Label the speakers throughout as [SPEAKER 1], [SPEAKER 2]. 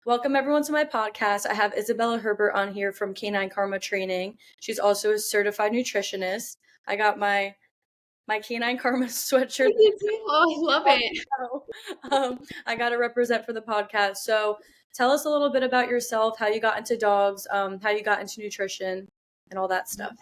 [SPEAKER 1] Welcome everyone to my podcast. I have Isabela Herbert on here from Canine Karma Training. She's also a certified nutritionist. I got my Canine Karma sweatshirt.
[SPEAKER 2] I did too. Oh, I love it.
[SPEAKER 1] I got to represent for the podcast. So tell us a little bit about yourself, how you got into dogs, how you got into nutrition, and all that stuff.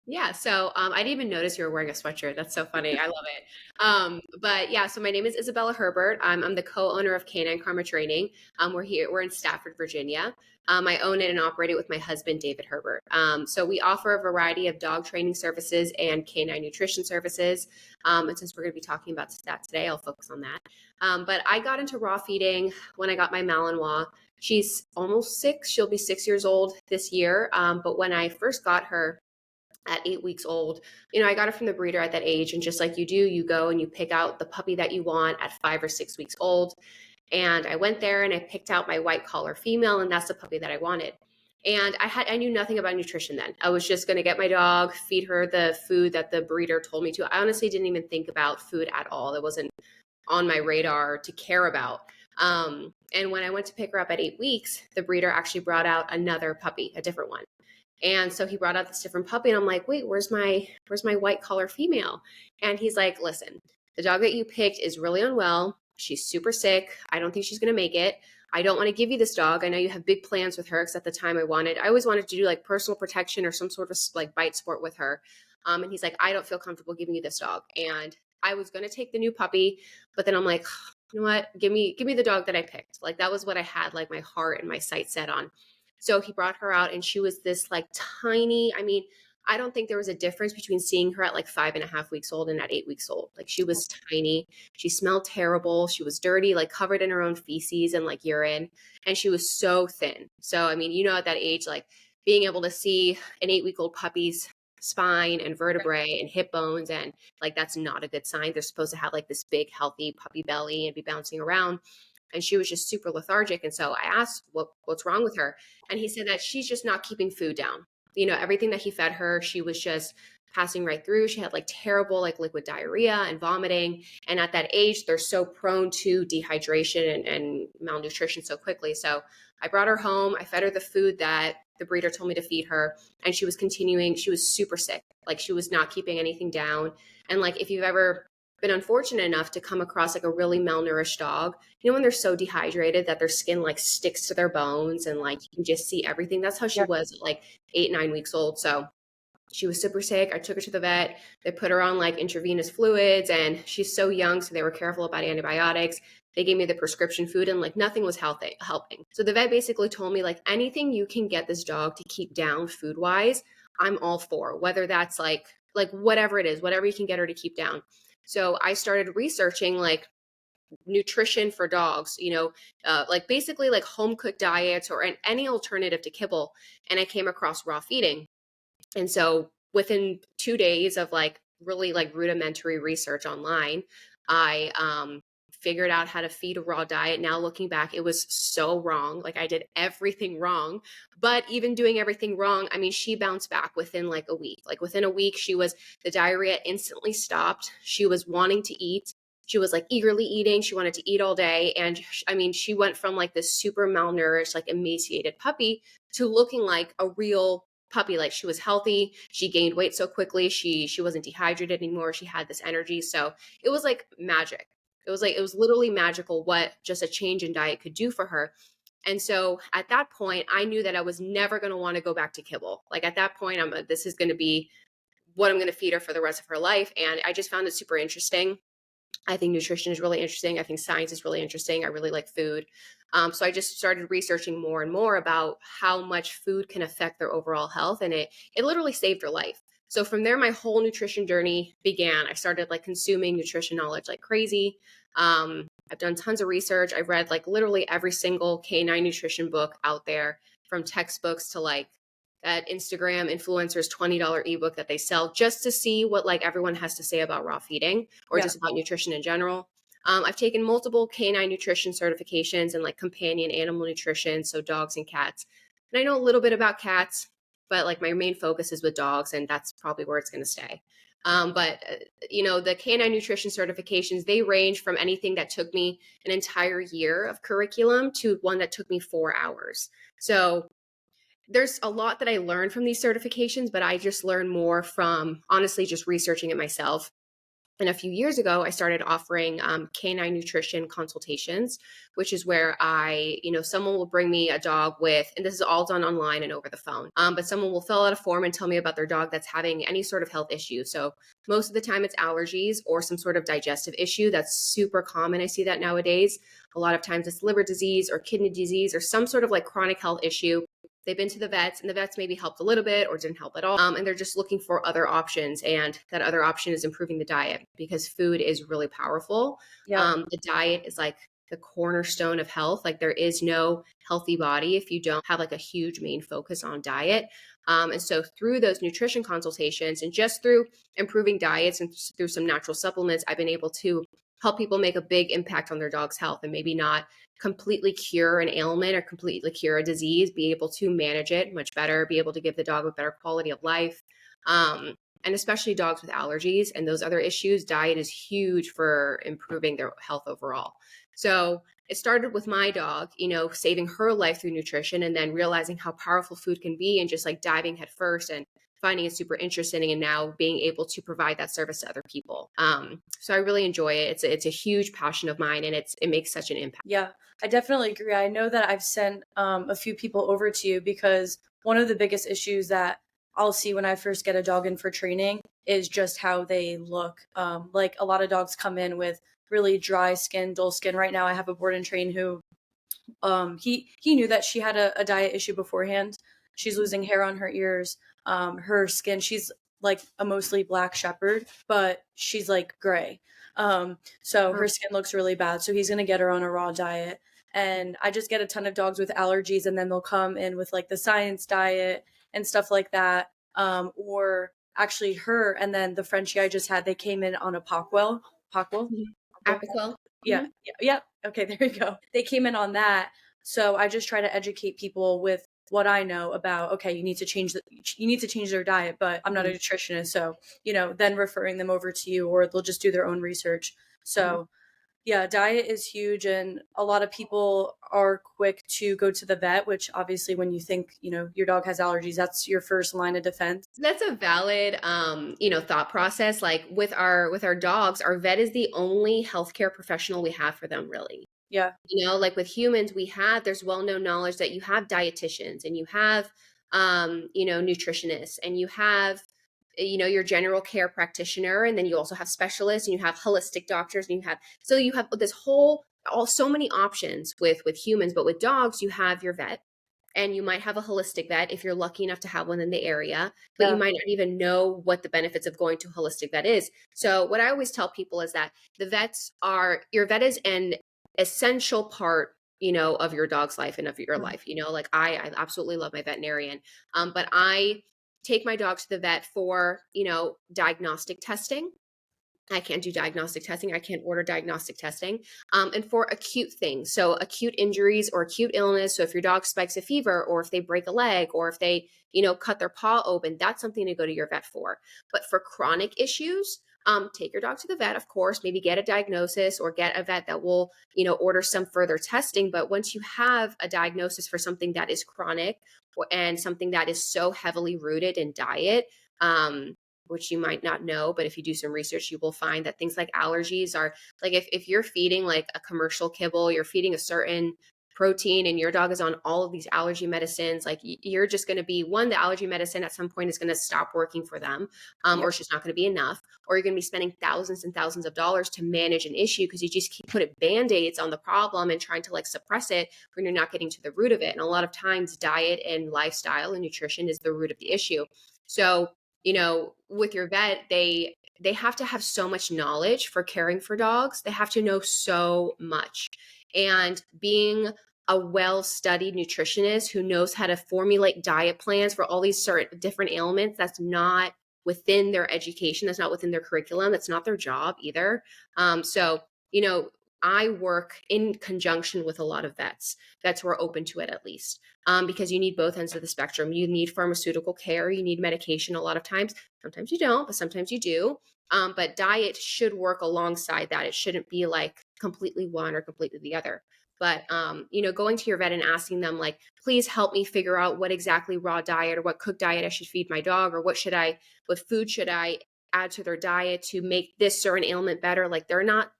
[SPEAKER 2] Yeah, so I didn't even notice you were wearing a sweatshirt. That's so funny. I love it. But yeah, so my name is Isabela Herbert. I'm the co-owner of Canine Karma Training. We're in Stafford, Virginia. I own it and operate it with my husband, David Herbert. So we offer a variety of dog training services and canine nutrition services. And since we're going to be talking about that today, I'll focus on that. But I got into raw feeding when I got my Malinois. She's almost 6. She'll be 6 years old this year. But when I first got her, at 8 weeks old, I got it from the breeder at that age. And just like you do, you go and you pick out the puppy that you want at 5 or 6 weeks old. And I went there and I picked out my white collar female, and that's the puppy that I wanted. And I knew nothing about nutrition then. I was just going to get my dog, feed her the food that the breeder told me to. I honestly didn't even think about food at all. It wasn't on my radar to care about. And when I went to pick her up at 8 weeks, the breeder actually brought out another puppy, a different one. And so he brought out this different puppy, and I'm like, wait, where's my white collar female? And he's like, listen, the dog that you picked is really unwell. She's super sick. I don't think she's going to make it. I don't want to give you this dog. I know you have big plans with her, because at the time I always wanted to do like personal protection or some sort of like bite sport with her. And he's like, I don't feel comfortable giving you this dog. And I was going to take the new puppy, but then I'm like, you know what? Give me the dog that I picked. Like that was what I had like my heart and my sight set on. So he brought her out, and she was this like tiny, I don't think there was a difference between seeing her at like 5.5 weeks old and at 8 weeks old. Like she was tiny. She smelled terrible. She was dirty, like covered in her own feces and like urine. And she was so thin. So, at that age, like being able to see an 8-week-old puppy's spine and vertebrae and hip bones, and like that's not a good sign. They're supposed to have like this big, healthy puppy belly and be bouncing around. And she was just super lethargic. And so I asked, what's wrong with her? And he said that she's just not keeping food down. Everything that he fed her, she was just passing right through. She had like terrible, like liquid diarrhea and vomiting. And at that age, they're so prone to dehydration and malnutrition so quickly. So I brought her home. I fed her the food that the breeder told me to feed her. And she was super sick. Like she was not keeping anything down. And like, if you've ever been unfortunate enough to come across like a really malnourished dog, when they're so dehydrated that their skin like sticks to their bones and like you can just see everything. That's how she was at like 8-9 weeks old. So she was super sick. I took her to the vet. They put her on like intravenous fluids, and she's so young, so they were careful about antibiotics. They gave me the prescription food, and like nothing was helping. So the vet basically told me like anything you can get this dog to keep down food wise, I'm all for, whether that's like whatever it is, whatever you can get her to keep down. So I started researching like nutrition for dogs, like basically like home cooked diets or any alternative to kibble. And I came across raw feeding. And so within 2 days of like really like rudimentary research online, I figured out how to feed a raw diet. Now looking back, it was so wrong. Like I did everything wrong, but even doing everything wrong, she bounced back within like a week. Like within a week, the diarrhea instantly stopped. She was wanting to eat. She was like eagerly eating. She wanted to eat all day. And she went from like this super malnourished, like emaciated puppy to looking like a real puppy. Like she was healthy. She gained weight so quickly. She wasn't dehydrated anymore. She had this energy. So it was like magic. It was literally magical what just a change in diet could do for her. And so at that point, I knew that I was never going to want to go back to kibble. Like at that point, this is going to be what I'm going to feed her for the rest of her life. And I just found it super interesting. I think nutrition is really interesting. I think science is really interesting. I really like food. So I just started researching more and more about how much food can affect their overall health. And it literally saved her life. So from there, my whole nutrition journey began. I started like consuming nutrition knowledge like crazy. I've done tons of research. I've read like literally every single canine nutrition book out there, from textbooks to like that Instagram influencer's $20 ebook that they sell, just to see what like everyone has to say about raw feeding or just about nutrition in general. I've taken multiple canine nutrition certifications and like companion animal nutrition, so dogs and cats. And I know a little bit about cats, but like my main focus is with dogs, and that's probably where it's going to stay. But the canine nutrition certifications, they range from anything that took me an entire year of curriculum to one that took me 4 hours. So there's a lot that I learned from these certifications, but I just learned more from honestly just researching it myself. And a few years ago, I started offering canine nutrition consultations, which is where someone will bring me a dog with, and this is all done online and over the phone. But someone will fill out a form and tell me about their dog that's having any sort of health issue. So most of the time it's allergies or some sort of digestive issue. That's super common. I see that nowadays. A lot of times it's liver disease or kidney disease or some sort of like chronic health issue. They've been to the vets and the vets maybe helped a little bit or didn't help at all. And they're just looking for other options. And that other option is improving the diet because food is really powerful.
[SPEAKER 1] Yeah.
[SPEAKER 2] The diet is like the cornerstone of health. Like there is no healthy body if you don't have like a huge main focus on diet. And so through those nutrition consultations and just through improving diets and through some natural supplements, I've been able to help people make a big impact on their dog's health and maybe not completely cure an ailment or completely cure a disease, be able to manage it much better, be able to give the dog a better quality of life. And especially dogs with allergies and those other issues, diet is huge for improving their health overall. So it started with my dog, saving her life through nutrition and then realizing how powerful food can be and just like diving headfirst and finding it super interesting and now being able to provide that service to other people. So I really enjoy it. It's a huge passion of mine and it makes such an impact.
[SPEAKER 1] Yeah, I definitely agree. I know that I've sent a few people over to you because one of the biggest issues that I'll see when I first get a dog in for training is just how they look. Like a lot of dogs come in with really dry skin, dull skin. Right now I have a board and train who he knew that she had a diet issue beforehand. She's losing hair on her ears. Her skin, she's like a mostly black shepherd, but she's like gray. So her skin looks really bad. So he's gonna get her on a raw diet. And I just get a ton of dogs with allergies, and then they'll come in with like the science diet and stuff like that. Or actually her and then the Frenchie I just had, they came in on a Pockwell.
[SPEAKER 2] Apical.
[SPEAKER 1] Yeah, yeah. Okay, there you go. They came in on that. So I just try to educate people with what I know about, okay, you need to change their diet, but I'm not a nutritionist. So, then referring them over to you or they'll just do their own research. So yeah, diet is huge. And a lot of people are quick to go to the vet, which obviously when you think, your dog has allergies, that's your first line of defense.
[SPEAKER 2] That's a valid, thought process. Like with our dogs, our vet is the only healthcare professional we have for them, really.
[SPEAKER 1] Yeah.
[SPEAKER 2] Like with humans, there's well-known knowledge that you have dietitians and you have, nutritionists and you have, your general care practitioner. And then you also have specialists and you have holistic doctors and you have this so many options with humans, but with dogs, you have your vet. And you might have a holistic vet if you're lucky enough to have one in the area, but you might not even know what the benefits of going to a holistic vet is. So what I always tell people is that your vet is an essential part, of your dog's life and of your life. Like I absolutely love my veterinarian. But I take my dog to the vet for, diagnostic testing. I can't do diagnostic testing. I can't order diagnostic testing. And for acute things, so acute injuries or acute illness. So if your dog spikes a fever or if they break a leg or if they, cut their paw open, that's something to go to your vet for. But for chronic issues, take your dog to the vet, of course, maybe get a diagnosis or get a vet that will, order some further testing. But once you have a diagnosis for something that is chronic and something that is so heavily rooted in diet, which you might not know, but if you do some research, you will find that things like allergies are like if you're feeding like a commercial kibble, you're feeding a certain protein and your dog is on all of these allergy medicines, like you're just going to be the allergy medicine at some point is going to stop working for them, or it's just not going to be enough, or you're going to be spending thousands and thousands of dollars to manage an issue because you just keep putting band-aids on the problem and trying to like suppress it when you're not getting to the root of it. And a lot of times diet and lifestyle and nutrition is the root of the issue. So with your vet, they have to have so much knowledge for caring for dogs. They have to know so much. And being a well-studied nutritionist who knows how to formulate diet plans for all these certain different ailments, that's not within their education. That's not within their curriculum. That's not their job either. So, I work in conjunction with a lot of vets who are open to it, at least, because you need both ends of the spectrum. You need pharmaceutical care, you need medication a lot of times. Sometimes you don't, but sometimes you do. But diet should work alongside that. It shouldn't be like completely one or completely the other. But going to your vet and asking them, like, please help me figure out what exactly raw diet or what cooked diet I should feed my dog, or what food should I add to their diet to make this certain ailment better. Like, they're not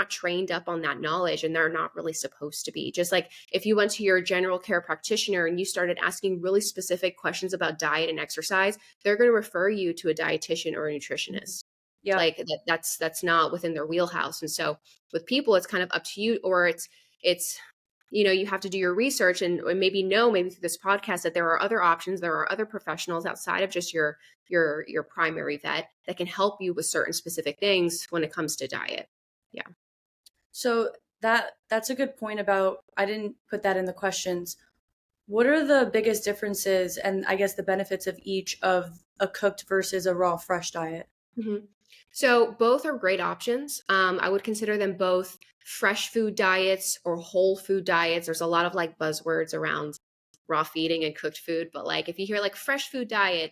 [SPEAKER 2] trained up on that knowledge, and they're not really supposed to be. Just like if you went to your general care practitioner and you started asking really specific questions about diet and exercise, they're going to refer you to a dietitian or a nutritionist.
[SPEAKER 1] Yeah.
[SPEAKER 2] Like that's not within their wheelhouse. And so with people, it's kind of up to you, or it's you have to do your research and maybe through this podcast that there are other options, there are other professionals outside of just your primary vet that can help you with certain specific things when it comes to diet. Yeah.
[SPEAKER 1] So that's a good point about, I didn't put that in the questions. What are the biggest differences and I guess the benefits of each of a cooked versus a raw fresh diet?
[SPEAKER 2] Mm-hmm. So both are great options. I would consider them both fresh food diets or whole food diets. There's a lot of like buzzwords around raw feeding and cooked food, but like if you hear like fresh food diet,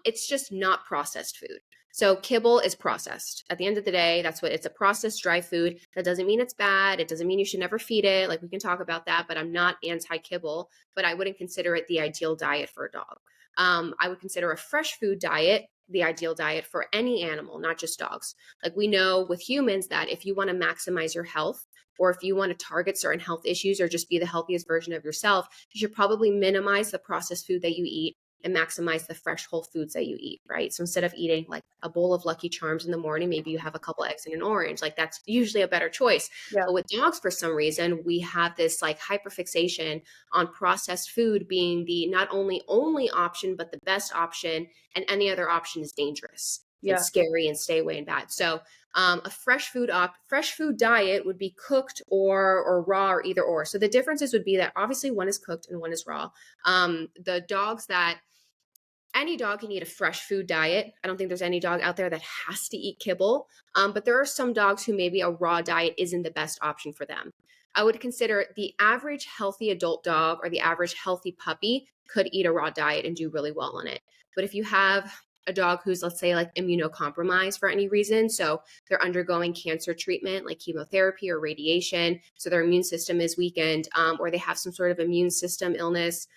[SPEAKER 2] it's just not processed food. So kibble is processed. At the end of the day, it's a processed dry food. That doesn't mean it's bad. It doesn't mean you should never feed it. Like, we can talk about that, but I'm not anti-kibble, but I wouldn't consider it the ideal diet for a dog. I would consider a fresh food diet the ideal diet for any animal, not just dogs. Like, we know with humans that if you want to maximize your health, or if you want to target certain health issues or just be the healthiest version of yourself, you should probably minimize the processed food that you eat and maximize the fresh whole foods that you eat, right? So instead of eating like a bowl of Lucky Charms in the morning, maybe you have a couple eggs and an orange. Like, that's usually a better choice.
[SPEAKER 1] Yeah.
[SPEAKER 2] But with dogs, for some reason, we have this like hyperfixation on processed food being the not only option, but the best option, and any other option is dangerous and scary and stay away and bad. So a fresh food diet would be cooked or raw, or either or. So the differences would be that obviously one is cooked and one is raw. Any dog can eat a fresh food diet. I don't think there's any dog out there that has to eat kibble. But there are some dogs who maybe a raw diet isn't the best option for them. I would consider the average healthy adult dog or the average healthy puppy could eat a raw diet and do really well on it. But if you have a dog who's, let's say, like immunocompromised for any reason, so they're undergoing cancer treatment like chemotherapy or radiation, so their immune system is weakened, or they have some sort of immune system illness,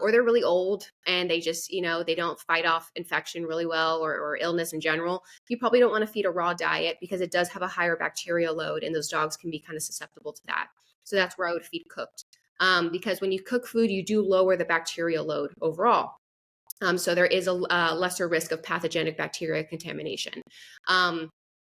[SPEAKER 2] or they're really old and they just, they don't fight off infection really well, or illness in general, you probably don't want to feed a raw diet because it does have a higher bacterial load and those dogs can be kind of susceptible to that. So that's where I would feed cooked. Because when you cook food, you do lower the bacterial load overall. So there is a lesser risk of pathogenic bacteria contamination.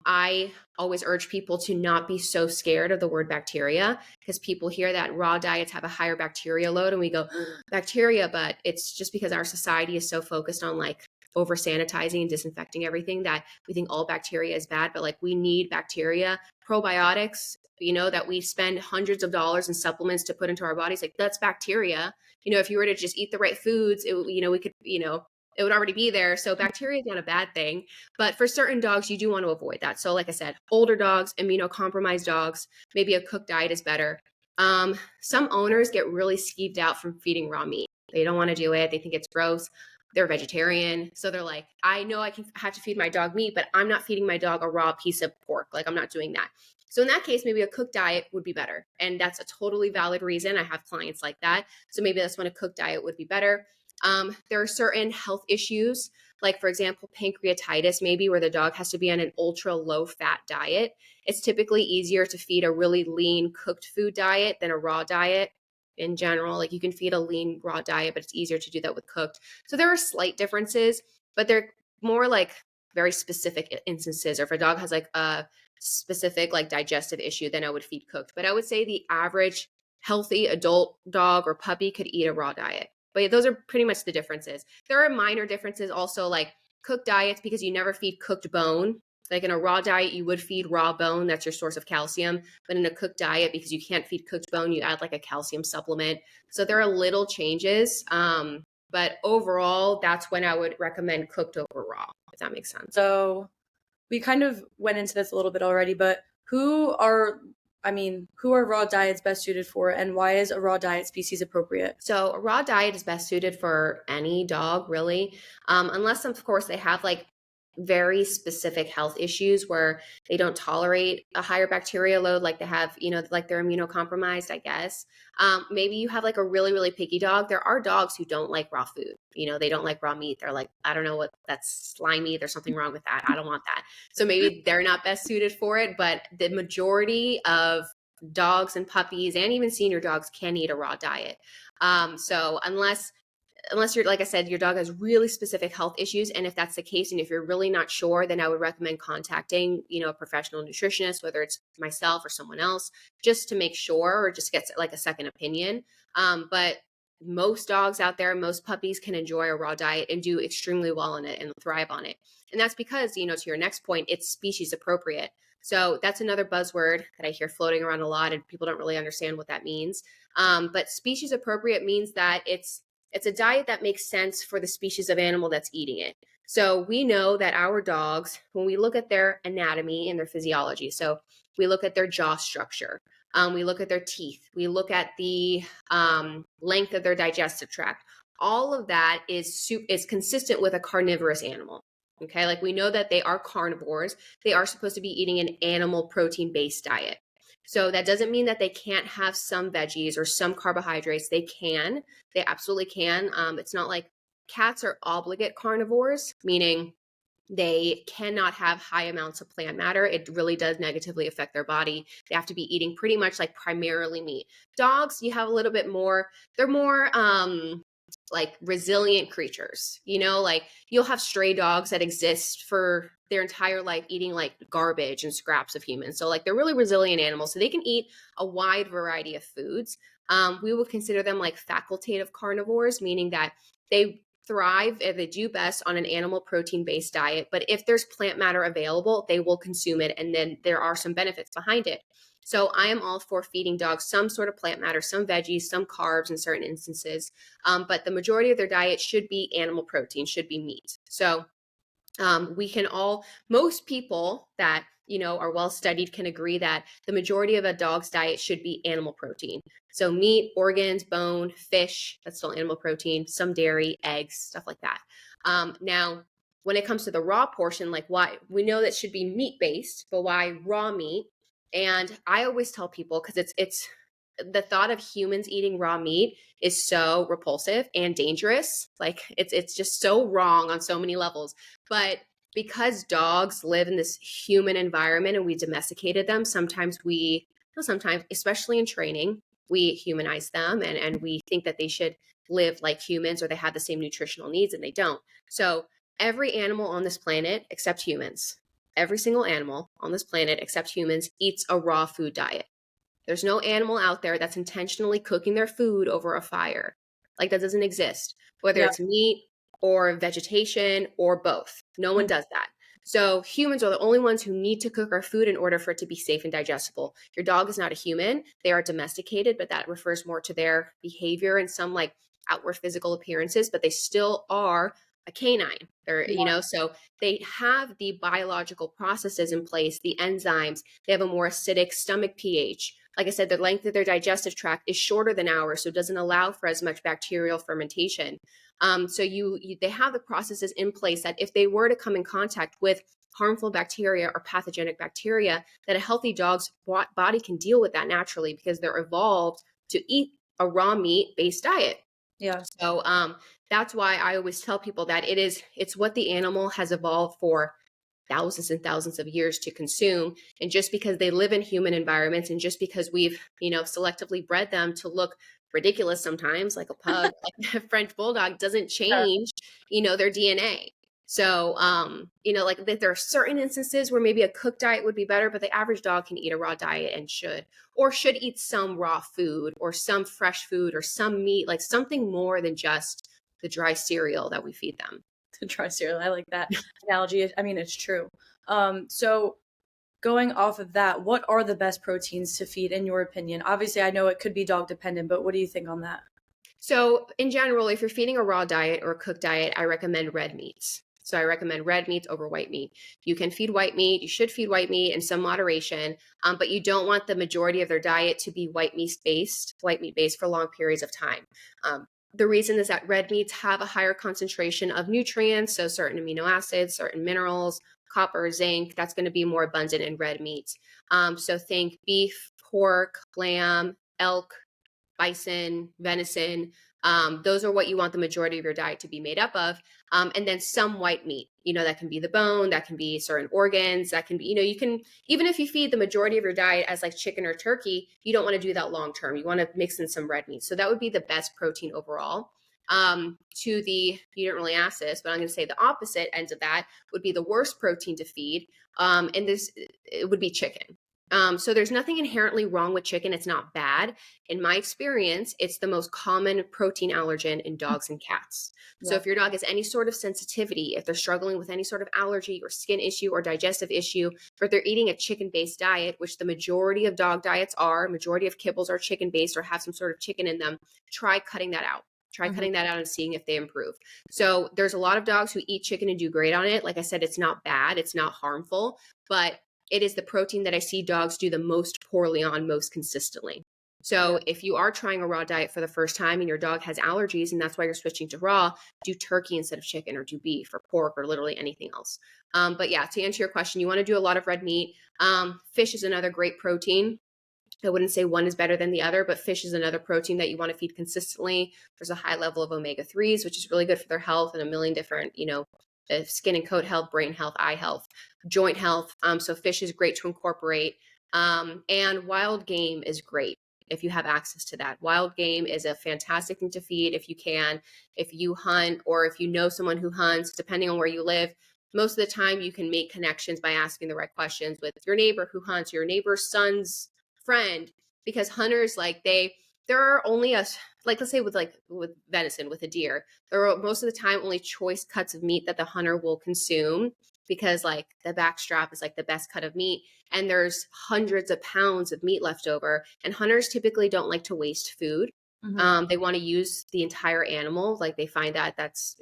[SPEAKER 2] I always urge people to not be so scared of the word bacteria, because people hear that raw diets have a higher bacteria load and we go, bacteria, but it's just because our society is so focused on like over sanitizing and disinfecting everything that we think all bacteria is bad, but like we need bacteria. Probiotics, that we spend hundreds of dollars in supplements to put into our bodies, like that's bacteria. If you were to just eat the right foods, it would already be there. So bacteria is not a bad thing, but for certain dogs, you do want to avoid that. So like I said, older dogs, immunocompromised dogs, maybe a cooked diet is better. Some owners get really skeeved out from feeding raw meat. They don't want to do it. They think it's gross. They're vegetarian. So they're like, I know I have to feed my dog meat, but I'm not feeding my dog a raw piece of pork. Like, I'm not doing that. So in that case, maybe a cooked diet would be better. And that's a totally valid reason. I have clients like that. So maybe that's when a cooked diet would be better. There are certain health issues, like, for example, pancreatitis, maybe, where the dog has to be on an ultra low fat diet. It's typically easier to feed a really lean cooked food diet than a raw diet in general. Like, you can feed a lean raw diet, but it's easier to do that with cooked. So there are slight differences, but they're more like very specific instances. Or if a dog has like a specific like digestive issue, then I would feed cooked. But I would say the average healthy adult dog or puppy could eat a raw diet. But those are pretty much the differences. There are minor differences also, like cooked diets, because you never feed cooked bone. Like in a raw diet, you would feed raw bone. That's your source of calcium. But in a cooked diet, because you can't feed cooked bone, you add like a calcium supplement. So there are little changes. But overall, that's when I would recommend cooked over raw, if that makes sense.
[SPEAKER 1] So we kind of went into this a little bit already, but who are I mean, who are raw diets best suited for, and why is a raw diet species appropriate?
[SPEAKER 2] So a raw diet is best suited for any dog, really, unless of course they have like very specific health issues where they don't tolerate a higher bacteria load, like they have, like they're immunocompromised, I guess. Maybe you have like a really, really picky dog. There are dogs who don't like raw food. They don't like raw meat. They're like, I don't know what that's slimy. There's something wrong with that. I don't want that. So maybe they're not best suited for it. But the majority of dogs and puppies and even senior dogs can eat a raw diet. So unless you're, like I said, your dog has really specific health issues. And if that's the case, and if you're really not sure, then I would recommend contacting, a professional nutritionist, whether it's myself or someone else, just to make sure, or just get like a second opinion. But most dogs out there, most puppies can enjoy a raw diet and do extremely well in it and thrive on it. And that's because, to your next point, it's species appropriate. So that's another buzzword that I hear floating around a lot, and people don't really understand what that means. But species appropriate means that it's a diet that makes sense for the species of animal that's eating it. So we know that our dogs, when we look at their anatomy and their physiology, so we look at their jaw structure, we look at their teeth, we look at the length of their digestive tract. All of that is consistent with a carnivorous animal. Okay, like we know that they are carnivores. They are supposed to be eating an animal protein-based diet. So that doesn't mean that they can't have some veggies or some carbohydrates. They can. They absolutely can. It's not like cats are obligate carnivores, meaning they cannot have high amounts of plant matter. It really does negatively affect their body. They have to be eating pretty much like primarily meat. Dogs, you have a little bit more, they're more like resilient creatures, like you'll have stray dogs that exist for their entire life eating like garbage and scraps of humans. So like they're really resilient animals. So they can eat a wide variety of foods. We would consider them like facultative carnivores, meaning that they thrive if they do best on an animal protein based diet. But if there's plant matter available, they will consume it. And then there are some benefits behind it. So I am all for feeding dogs some sort of plant matter, some veggies, some carbs in certain instances. But the majority of their diet should be animal protein, should be meat. So most people that, are well studied can agree that the majority of a dog's diet should be animal protein. So meat, organs, bone, fish, that's still animal protein, some dairy, eggs, stuff like that. Now, when it comes to the raw portion, like why we know that should be meat based, but why raw meat? And I always tell people, because it's the thought of humans eating raw meat is so repulsive and dangerous. Like it's just so wrong on so many levels. But because dogs live in this human environment and we domesticated them, sometimes, especially in training, we humanize them and we think that they should live like humans or they have the same nutritional needs, and they don't. So every animal on this planet except humans, every single animal on this planet except humans eats a raw food diet. There's no animal out there that's intentionally cooking their food over a fire. Like that doesn't exist, whether it's meat or vegetation or both. No one does that. So humans are the only ones who need to cook our food in order for it to be safe and digestible. Your dog is not a human. They are domesticated, but that refers more to their behavior and some like outward physical appearances, but they still are a canine. So they have the biological processes in place, the enzymes. They have a more acidic stomach pH. Like I said, the length of their digestive tract is shorter than ours, so it doesn't allow for as much bacterial fermentation. So they have the processes in place that if they were to come in contact with harmful bacteria or pathogenic bacteria, that a healthy dog's body can deal with that naturally because they're evolved to eat a raw meat based diet.
[SPEAKER 1] Yeah.
[SPEAKER 2] So that's why I always tell people that it's what the animal has evolved for thousands and thousands of years to consume. And just because they live in human environments and just because we've, selectively bred them to look ridiculous sometimes, like a pug, like a French bulldog, doesn't change, their DNA. So, like there are certain instances where maybe a cooked diet would be better, but the average dog can eat a raw diet and should eat some raw food or some fresh food or some meat, like something more than just the dry cereal that we feed them.
[SPEAKER 1] The dry cereal, I like that analogy. I mean, it's true. So going off of that, what are the best proteins to feed in your opinion? Obviously, I know it could be dog dependent, but what do you think on that?
[SPEAKER 2] So in general, if you're feeding a raw diet or a cooked diet, I recommend red meats. So I recommend red meats over white meat. You can feed white meat. You should feed white meat in some moderation, but you don't want the majority of their diet to be white meat based for long periods of time. The reason is that red meats have a higher concentration of nutrients, so certain amino acids, certain minerals, copper, zinc, that's going to be more abundant in red meats. So think beef, pork, lamb, elk, bison, venison. Those are what you want the majority of your diet to be made up of. And then some white meat, that can be the bone, that can be certain organs, that can be, you can, even if you feed the majority of your diet as like chicken or turkey, you don't want to do that long term. You want to mix in some red meat. So that would be the best protein overall. You didn't really ask this, but I'm going to say the opposite ends of that would be the worst protein to feed. And it would be chicken. So there's nothing inherently wrong with chicken. It's not bad. In my experience, it's the most common protein allergen in dogs and cats. So if your dog has any sort of sensitivity, if they're struggling with any sort of allergy or skin issue or digestive issue, or if they're eating a chicken-based diet, which the majority of dog diets are, majority of kibbles are chicken-based or have some sort of chicken in them, try cutting that out. Try cutting that out and seeing if they improve. So there's a lot of dogs who eat chicken and do great on it. Like I said, it's not bad. It's not harmful, but it is the protein that I see dogs do the most poorly on most consistently. So if you are trying a raw diet for the first time and your dog has allergies and that's why you're switching to raw, do turkey instead of chicken, or do beef or pork or literally anything else. But yeah, to answer your question, you want to do a lot of red meat. Fish is another great protein. I wouldn't say one is better than the other, but fish is another protein that you want to feed consistently. There's a high level of omega-3s, which is really good for their health and a million different, skin and coat health, brain health, eye health, joint health. So fish is great to incorporate. And wild game is great if you have access to that. Wild game is a fantastic thing to feed if you can. If you hunt or if you know someone who hunts, depending on where you live, most of the time you can make connections by asking the right questions with your neighbor who hunts, your neighbor's son's friend, because hunters, there are only let's say with venison, with a deer, there are most of the time only choice cuts of meat that the hunter will consume, because the back strap is the best cut of meat, and there's hundreds of pounds of meat left over, and hunters typically don't like to waste food. They want to use the entire animal. They find that that's,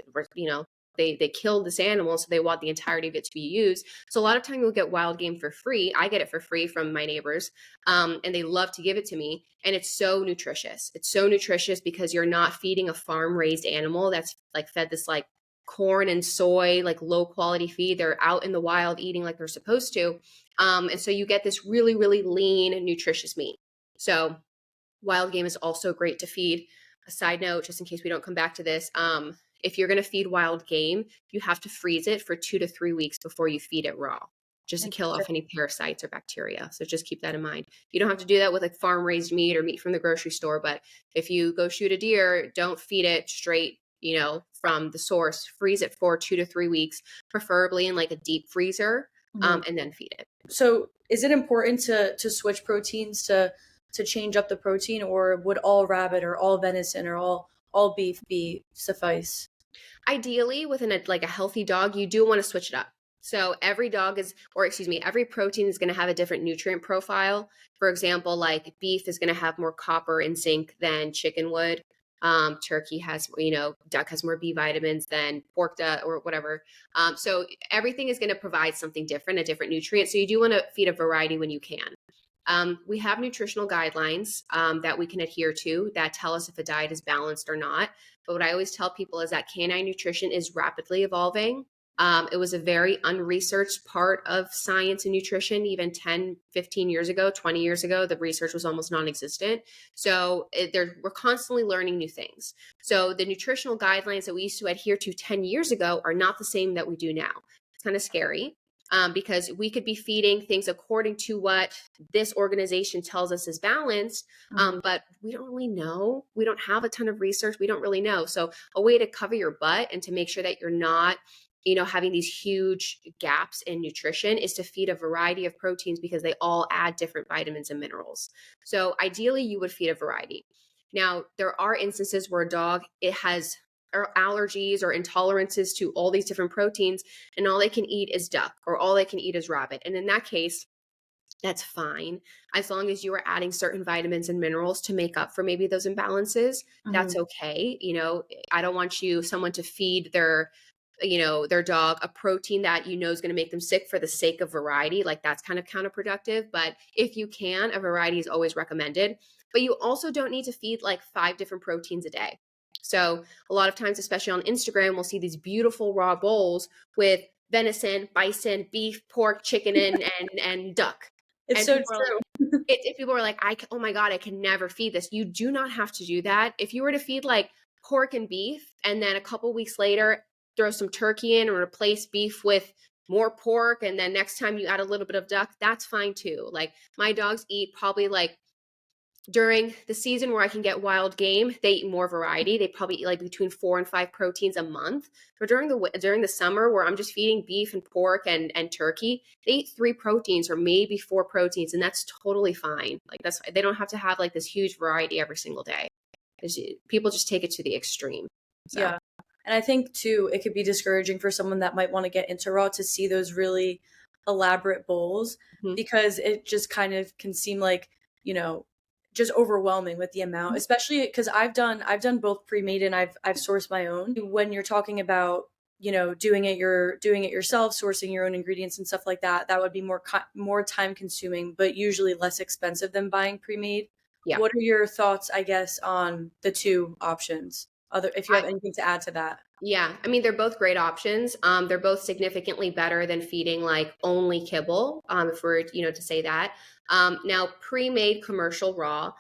[SPEAKER 2] they killed this animal, so they want the entirety of it to be used. So a lot of time you'll get wild game for free. I get it for free from my neighbors, and they love to give it to me. And it's so nutritious. It's so nutritious because you're not feeding a farm-raised animal that's fed this corn and soy, low quality feed. They're out in the wild eating like they're supposed to. And so you get this really, really lean and nutritious meat. So wild game is also great to feed. A side note, just in case we don't come back to this, if you're going to feed wild game, you have to freeze it for 2 to 3 weeks before you feed it raw, just to kill off any parasites or bacteria. So just keep that in mind. You don't have to do that with farm raised meat or meat from the grocery store, but if you go shoot a deer, don't feed it straight, from the source. Freeze it for 2 to 3 weeks, preferably in a deep freezer, and then feed it.
[SPEAKER 1] So is it important to switch proteins to change up the protein, or would all rabbit or all venison or all beef be suffice?
[SPEAKER 2] Ideally, within a healthy dog, you do want to switch it up. So every protein is going to have a different nutrient profile. For example, beef is going to have more copper and zinc than chicken would. Turkey has, duck has more B vitamins than pork does, or whatever. So everything is going to provide something different, a different nutrient. So you do want to feed a variety when you can. We have nutritional guidelines that we can adhere to that tell us if a diet is balanced or not. But what I always tell people is that canine nutrition is rapidly evolving. It was a very unresearched part of science and nutrition even 10, 15 years ago, 20 years ago. The research was almost non-existent. So we're constantly learning new things. So the nutritional guidelines that we used to adhere to 10 years ago are not the same that we do now. It's kind of scary. Because we could be feeding things according to what this organization tells us is balanced, but we don't really know. We don't have a ton of research. We don't really know. So a way to cover your butt and to make sure that you're not, having these huge gaps in nutrition is to feed a variety of proteins, because they all add different vitamins and minerals. So ideally, you would feed a variety. Now, there are instances where a dog, or allergies or intolerances to all these different proteins, and all they can eat is duck, or all they can eat is rabbit. And in that case, that's fine. As long as you are adding certain vitamins and minerals to make up for maybe those imbalances, that's okay. I don't want someone to feed their their dog a protein that is going to make them sick for the sake of variety. Like that's kind of counterproductive. But if you can, a variety is always recommended. But you also don't need to feed like 5 different proteins a day. So a lot of times, especially on Instagram, we'll see these beautiful raw bowls with venison, bison, beef, pork, chicken, and duck.
[SPEAKER 1] It's
[SPEAKER 2] And
[SPEAKER 1] so
[SPEAKER 2] people are like,
[SPEAKER 1] true.
[SPEAKER 2] if people are like, oh my God, I can never feed this. You do not have to do that. If you were to feed like pork and beef, and then a couple weeks later, throw some turkey in and replace beef with more pork, and then next time you add a little bit of duck, that's fine too. Like my dogs eat probably like during the season where I can get wild game, they eat more variety. They probably eat like between 4 and 5 proteins a month. But during the summer where I'm just feeding beef and pork and turkey, they eat 3 proteins or maybe 4 proteins, and that's totally fine. Like they don't have to have like this huge variety every single day. People just take it to the extreme. So.
[SPEAKER 1] Yeah. And I think too, it could be discouraging for someone that might want to get into raw to see those really elaborate bowls,
[SPEAKER 2] Mhm.
[SPEAKER 1] because it just kind of can seem like, just overwhelming with the amount, especially because I've done both pre-made and I've sourced my own. When you're talking about, doing it yourself, sourcing your own ingredients and stuff like that, that would be more time consuming, but usually less expensive than buying pre-made.
[SPEAKER 2] Yeah.
[SPEAKER 1] What are your thoughts, I guess, on the two options? If you have anything to add to that.
[SPEAKER 2] Yeah, I mean, they're both great options. They're both significantly better than feeding like only kibble, if we're, to say that. Now, pre-made commercial raw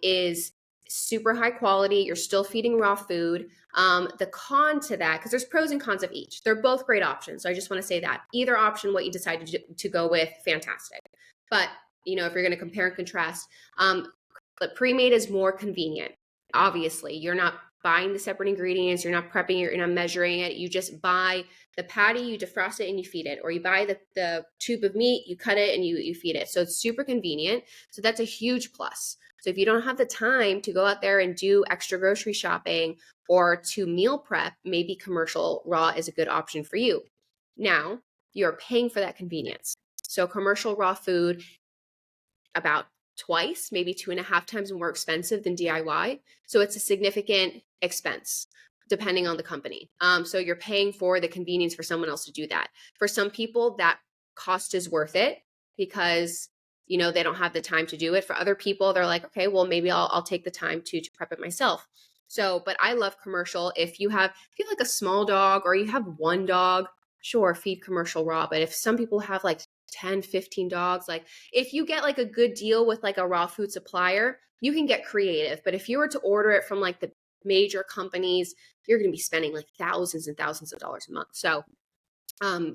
[SPEAKER 2] is super high quality. You're still feeding raw food. The con to that, because there's pros and cons of each. They're both great options. So I just want to say that either option, what you decide to go with, fantastic. But, if you're going to compare and contrast, but pre-made is more convenient. Obviously, you're not buying the separate ingredients, you're not prepping it, you're not measuring it. You just buy the patty, you defrost it and you feed it. Or you buy the tube of meat, you cut it and you feed it. So it's super convenient. So that's a huge plus. So if you don't have the time to go out there and do extra grocery shopping or to meal prep, maybe commercial raw is a good option for you. Now, you're paying for that convenience. So commercial raw food, about twice, maybe 2.5 times more expensive than DIY. So it's a significant expense depending on the company. So you're paying for the convenience for someone else to do that. For some people, that cost is worth it because they don't have the time to do it. For other people, they're like, okay, well, maybe I'll take the time to prep it myself. So, but I love commercial. If you have like a small dog or you have one dog, sure, feed commercial raw. But if some people have like 10, 15 dogs, like if you get like a good deal with like a raw food supplier, you can get creative. But if you were to order it from like the major companies, you're going to be spending like thousands and thousands of dollars a month. So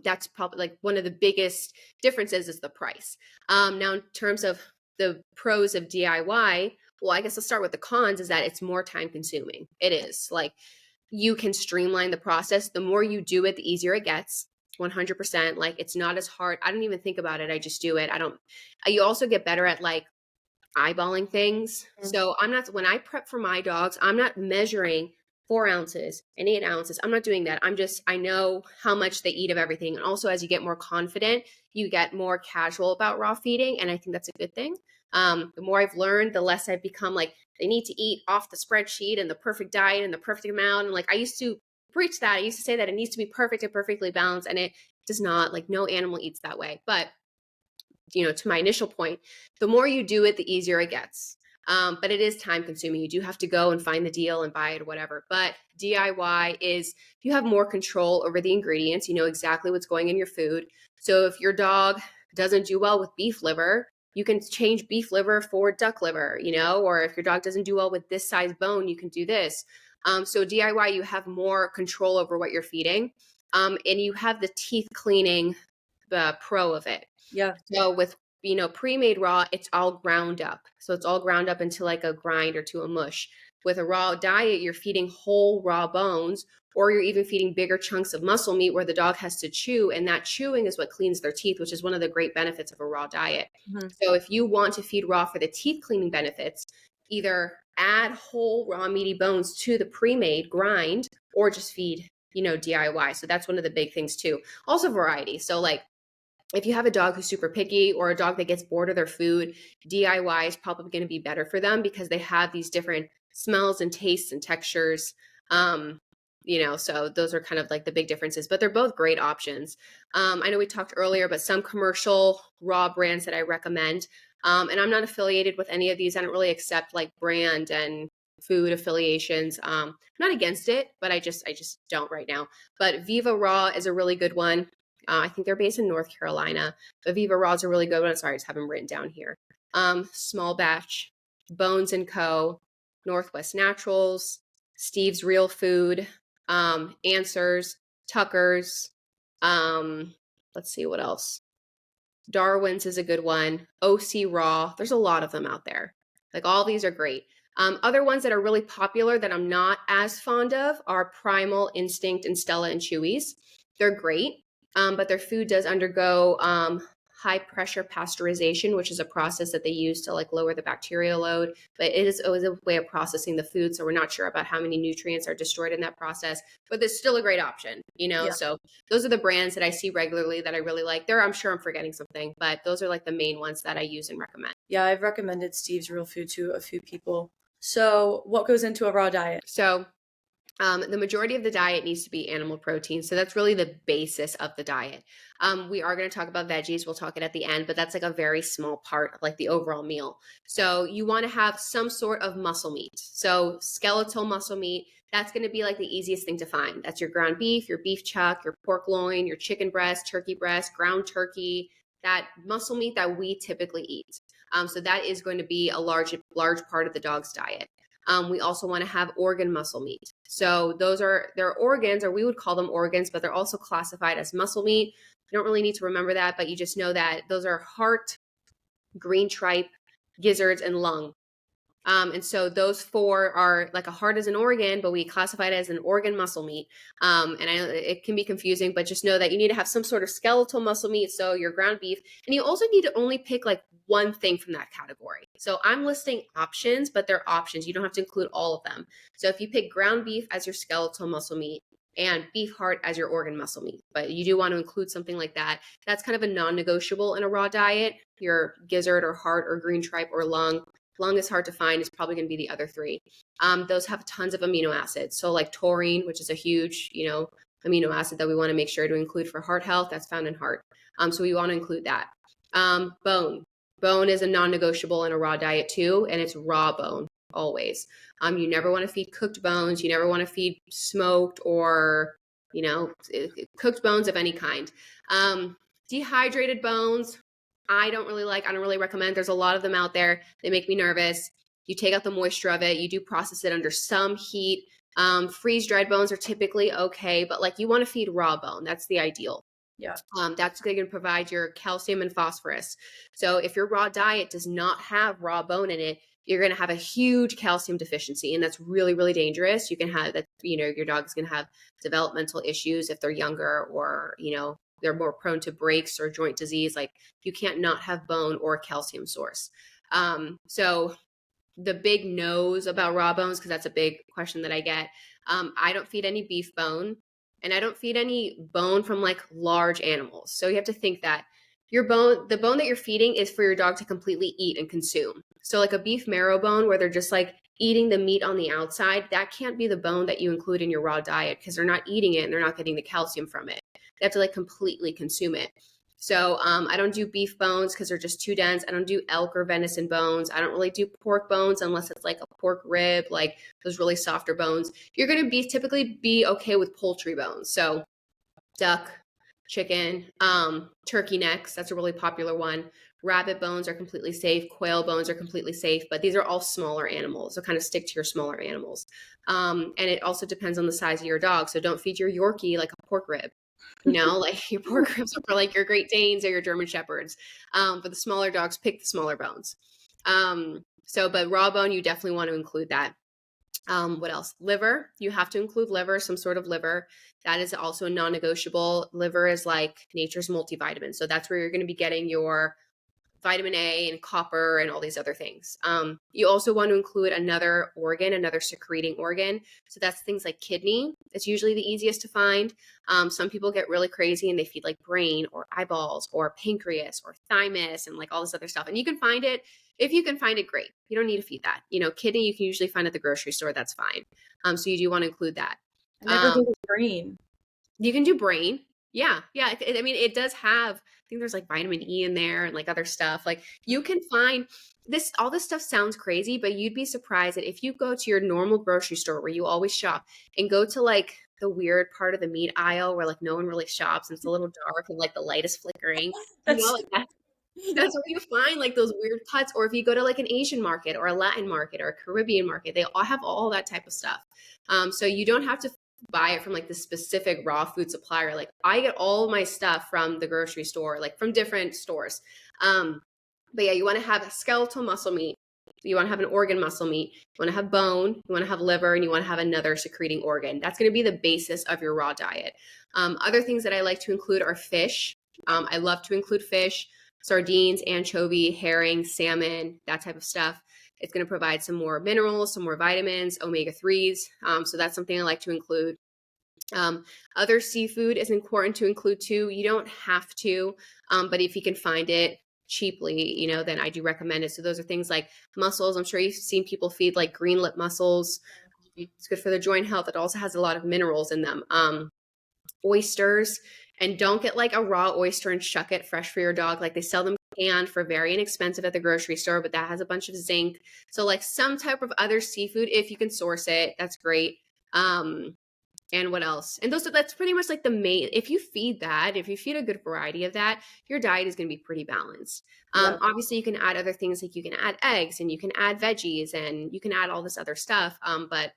[SPEAKER 2] that's probably like one of the biggest differences is the price. Now, in terms of the pros of DIY, well, I guess I'll start with the cons is that it's more time consuming. It is like you can streamline the process. The more you do it, the easier it gets. 100%. Like it's not as hard. I don't even think about it. I just do it. You also get better at like eyeballing things.
[SPEAKER 1] Mhm.
[SPEAKER 2] So when I prep for my dogs, I'm not measuring 4 ounces and 8 ounces. I'm not doing that. I know how much they eat of everything. And also as you get more confident, you get more casual about raw feeding. And I think that's a good thing. The more I've learned, the less I've become like, they need to eat off the spreadsheet and the perfect diet and the perfect amount. And like, I used to preach that. I used to say that it needs to be perfect and perfectly balanced. And it does not. Like no animal eats that way. But, to my initial point, the more you do it, the easier it gets. But it is time consuming. You do have to go and find the deal and buy it or whatever. But DIY is you have more control over the ingredients. You know exactly what's going in your food. So if your dog doesn't do well with beef liver, you can change beef liver for duck liver, or if your dog doesn't do well with this size bone, you can do this. So DIY, you have more control over what you're feeding. And you have the teeth cleaning pro of it.
[SPEAKER 1] Yeah.
[SPEAKER 2] So with pre-made raw, it's all ground up. So it's all ground up into like a grind or to a mush. With a raw diet, you're feeding whole raw bones, or you're even feeding bigger chunks of muscle meat where the dog has to chew. And that chewing is what cleans their teeth, which is one of the great benefits of a raw diet.
[SPEAKER 1] Mm-hmm.
[SPEAKER 2] So if you want to feed raw for the teeth cleaning benefits, either add whole raw meaty bones to the pre-made grind or just feed, DIY. So that's one of the big things too. Also variety. So like, if you have a dog who's super picky or a dog that gets bored of their food, DIY is probably going to be better for them because they have these different smells and tastes and textures. So those are kind of like the big differences, but they're both great options. I know we talked earlier, but some commercial raw brands that I recommend, and I'm not affiliated with any of these. I don't really accept like brand and food affiliations. I'm not against it, but I just don't right now. But Viva Raw is a really good one. I think they're based in North Carolina, but Viva Raw is a really good one. Sorry, I just have them written down here. Small Batch, Bones and Co., Northwest Naturals, Steve's Real Food, Answers, Tucker's. Let's see what else. Darwin's is a good one. OC Raw. There's a lot of them out there. Like all these are great. Other ones that are really popular that I'm not as fond of are Primal, Instinct, and Stella and Chewy's. They're great, but their food does undergo high pressure pasteurization, which is a process that they use to like lower the bacterial load. But it is always a way of processing the food, so we're not sure about how many nutrients are destroyed in that process. But it's still a great option,
[SPEAKER 1] Yeah.
[SPEAKER 2] So those are the brands that I see regularly that I really like. I'm sure I'm forgetting something, but those are like the main ones that I use and recommend.
[SPEAKER 1] Yeah, I've recommended Steve's Real Food to a few people. So what goes into a raw diet?
[SPEAKER 2] So the majority of the diet needs to be animal protein. So that's really the basis of the diet. We are going to talk about veggies. We'll talk it at the end, but that's like a very small part of like the overall meal. So you want to have some sort of muscle meat. So skeletal muscle meat, that's going to be like the easiest thing to find. That's your ground beef, your beef chuck, your pork loin, your chicken breast, ground turkey, that muscle meat that we typically eat. So that is going to be a large part of the dog's diet. We also want to have organ muscle meat. So they're organs, or we would call them organs, but they're also classified as muscle meat. You don't really need to remember that, but you just know that those are heart, green tripe, gizzards, and lung. And so those four are like a heart is an organ, but we classify it as an organ muscle meat. And I know it can be confusing, but just know that you need to have some sort of skeletal muscle meat. So your ground beef, and you also need to only pick like one thing from that category. So I'm listing options, but they're options. You don't have to include all of them. So if you pick ground beef as your skeletal muscle meat and beef heart as your organ muscle meat, but you do want to include something like that, that's kind of a non-negotiable in a raw diet. Your gizzard or heart or green tripe or lung. Lung is hard to find. It's probably going to be the other three. Those have tons of amino acids. So like taurine, which is a huge, amino acid that we want to make sure to include for heart health. That's found in heart. So we want to include that. Bone. Bone is a non-negotiable in a raw diet too, and it's raw bone always. You never want to feed cooked bones. You never want to feed smoked or, cooked bones of any kind. Dehydrated bones. I don't really recommend. There's a lot of them out there. They make me nervous. You take out the moisture of it. You do process it under some heat. Freeze-dried bones are typically okay, but like you want to feed raw bone. That's the ideal.
[SPEAKER 1] Yeah.
[SPEAKER 2] That's going to provide your calcium and phosphorus. So if your raw diet does not have raw bone in it, you're going to have a huge calcium deficiency, and that's really, really dangerous. You can have that, your dog is going to have developmental issues if they're younger, or, they're more prone to breaks or joint disease. Like you can't not have bone or calcium source. So the big no's about raw bones, because that's a big question that I get. I don't feed any beef bone, and I don't feed any bone from like large animals. So you have to think that the bone that you're feeding is for your dog to completely eat and consume. So like a beef marrow bone where they're just like eating the meat on the outside, that can't be the bone that you include in your raw diet, because they're not eating it and they're not getting the calcium from it. They have to like completely consume it. So I don't do beef bones because they're just too dense. I don't do elk or venison bones. I don't really do pork bones unless it's like a pork rib, like those really softer bones. You're going to typically be okay with poultry bones. So duck, chicken, turkey necks, that's a really popular one. Rabbit bones are completely safe. Quail bones are completely safe, but these are all smaller animals. So kind of stick to your smaller animals. And it also depends on the size of your dog. So don't feed your Yorkie like a pork rib. Like your pork ribs are for like your Great Danes or your German Shepherds. For the smaller dogs, pick the smaller bones. But raw bone, you definitely want to include that. What else? Liver. You have to include liver, some sort of liver. That is also a non-negotiable. Liver is like nature's multivitamin. So that's where you're going to be getting your vitamin A and copper and all these other things. You also want to include another organ, another secreting organ. So that's things like kidney. It's usually the easiest to find. Some people get really crazy and they feed like brain or eyeballs or pancreas or thymus and like all this other stuff. And you can find it. If you can find it, great. You don't need to feed that. Kidney you can usually find at the grocery store. That's fine. So you do want to include that.
[SPEAKER 1] I never heard of brain.
[SPEAKER 2] You can do brain. Yeah. Yeah. I mean, it does have, I think there's like vitamin E in there and like other stuff. Like you can find this, all this stuff sounds crazy, but you'd be surprised that if you go to your normal grocery store where you always shop and go to like the weird part of the meat aisle where like no one really shops and it's a little dark and like the light is flickering,
[SPEAKER 1] That's
[SPEAKER 2] like that's where you find like those weird cuts. Or if you go to like an Asian market or a Latin market or a Caribbean market, they all have all that type of stuff. So you don't have to buy it from like the specific raw food supplier. Like I get all my stuff from the grocery store, like from different stores. But yeah, you want to have a skeletal muscle meat. You want to have an organ muscle meat. You want to have bone. You want to have liver, and you want to have another secreting organ. That's going to be the basis of your raw diet. Other things that I like to include are fish. I love to include fish, sardines, anchovy, herring, salmon, that type of stuff. It's going to provide some more minerals, some more vitamins, omega-3s. So that's something I like to include. Other seafood is important to include too. You don't have to, but if you can find it cheaply, then I do recommend it. So those are things like mussels. I'm sure you've seen people feed like green lip mussels. It's good for their joint health. It also has a lot of minerals in them. Oysters, and don't get like a raw oyster and shuck it fresh for your dog. Like they sell them canned for very inexpensive at the grocery store, but that has a bunch of zinc. So like some type of other seafood, if you can source it, that's great. And what else? And that's pretty much like the main, if you feed a good variety of that, your diet is going to be pretty balanced.
[SPEAKER 1] Yeah.
[SPEAKER 2] Obviously you can add other things, like you can add eggs and you can add veggies and you can add all this other stuff. But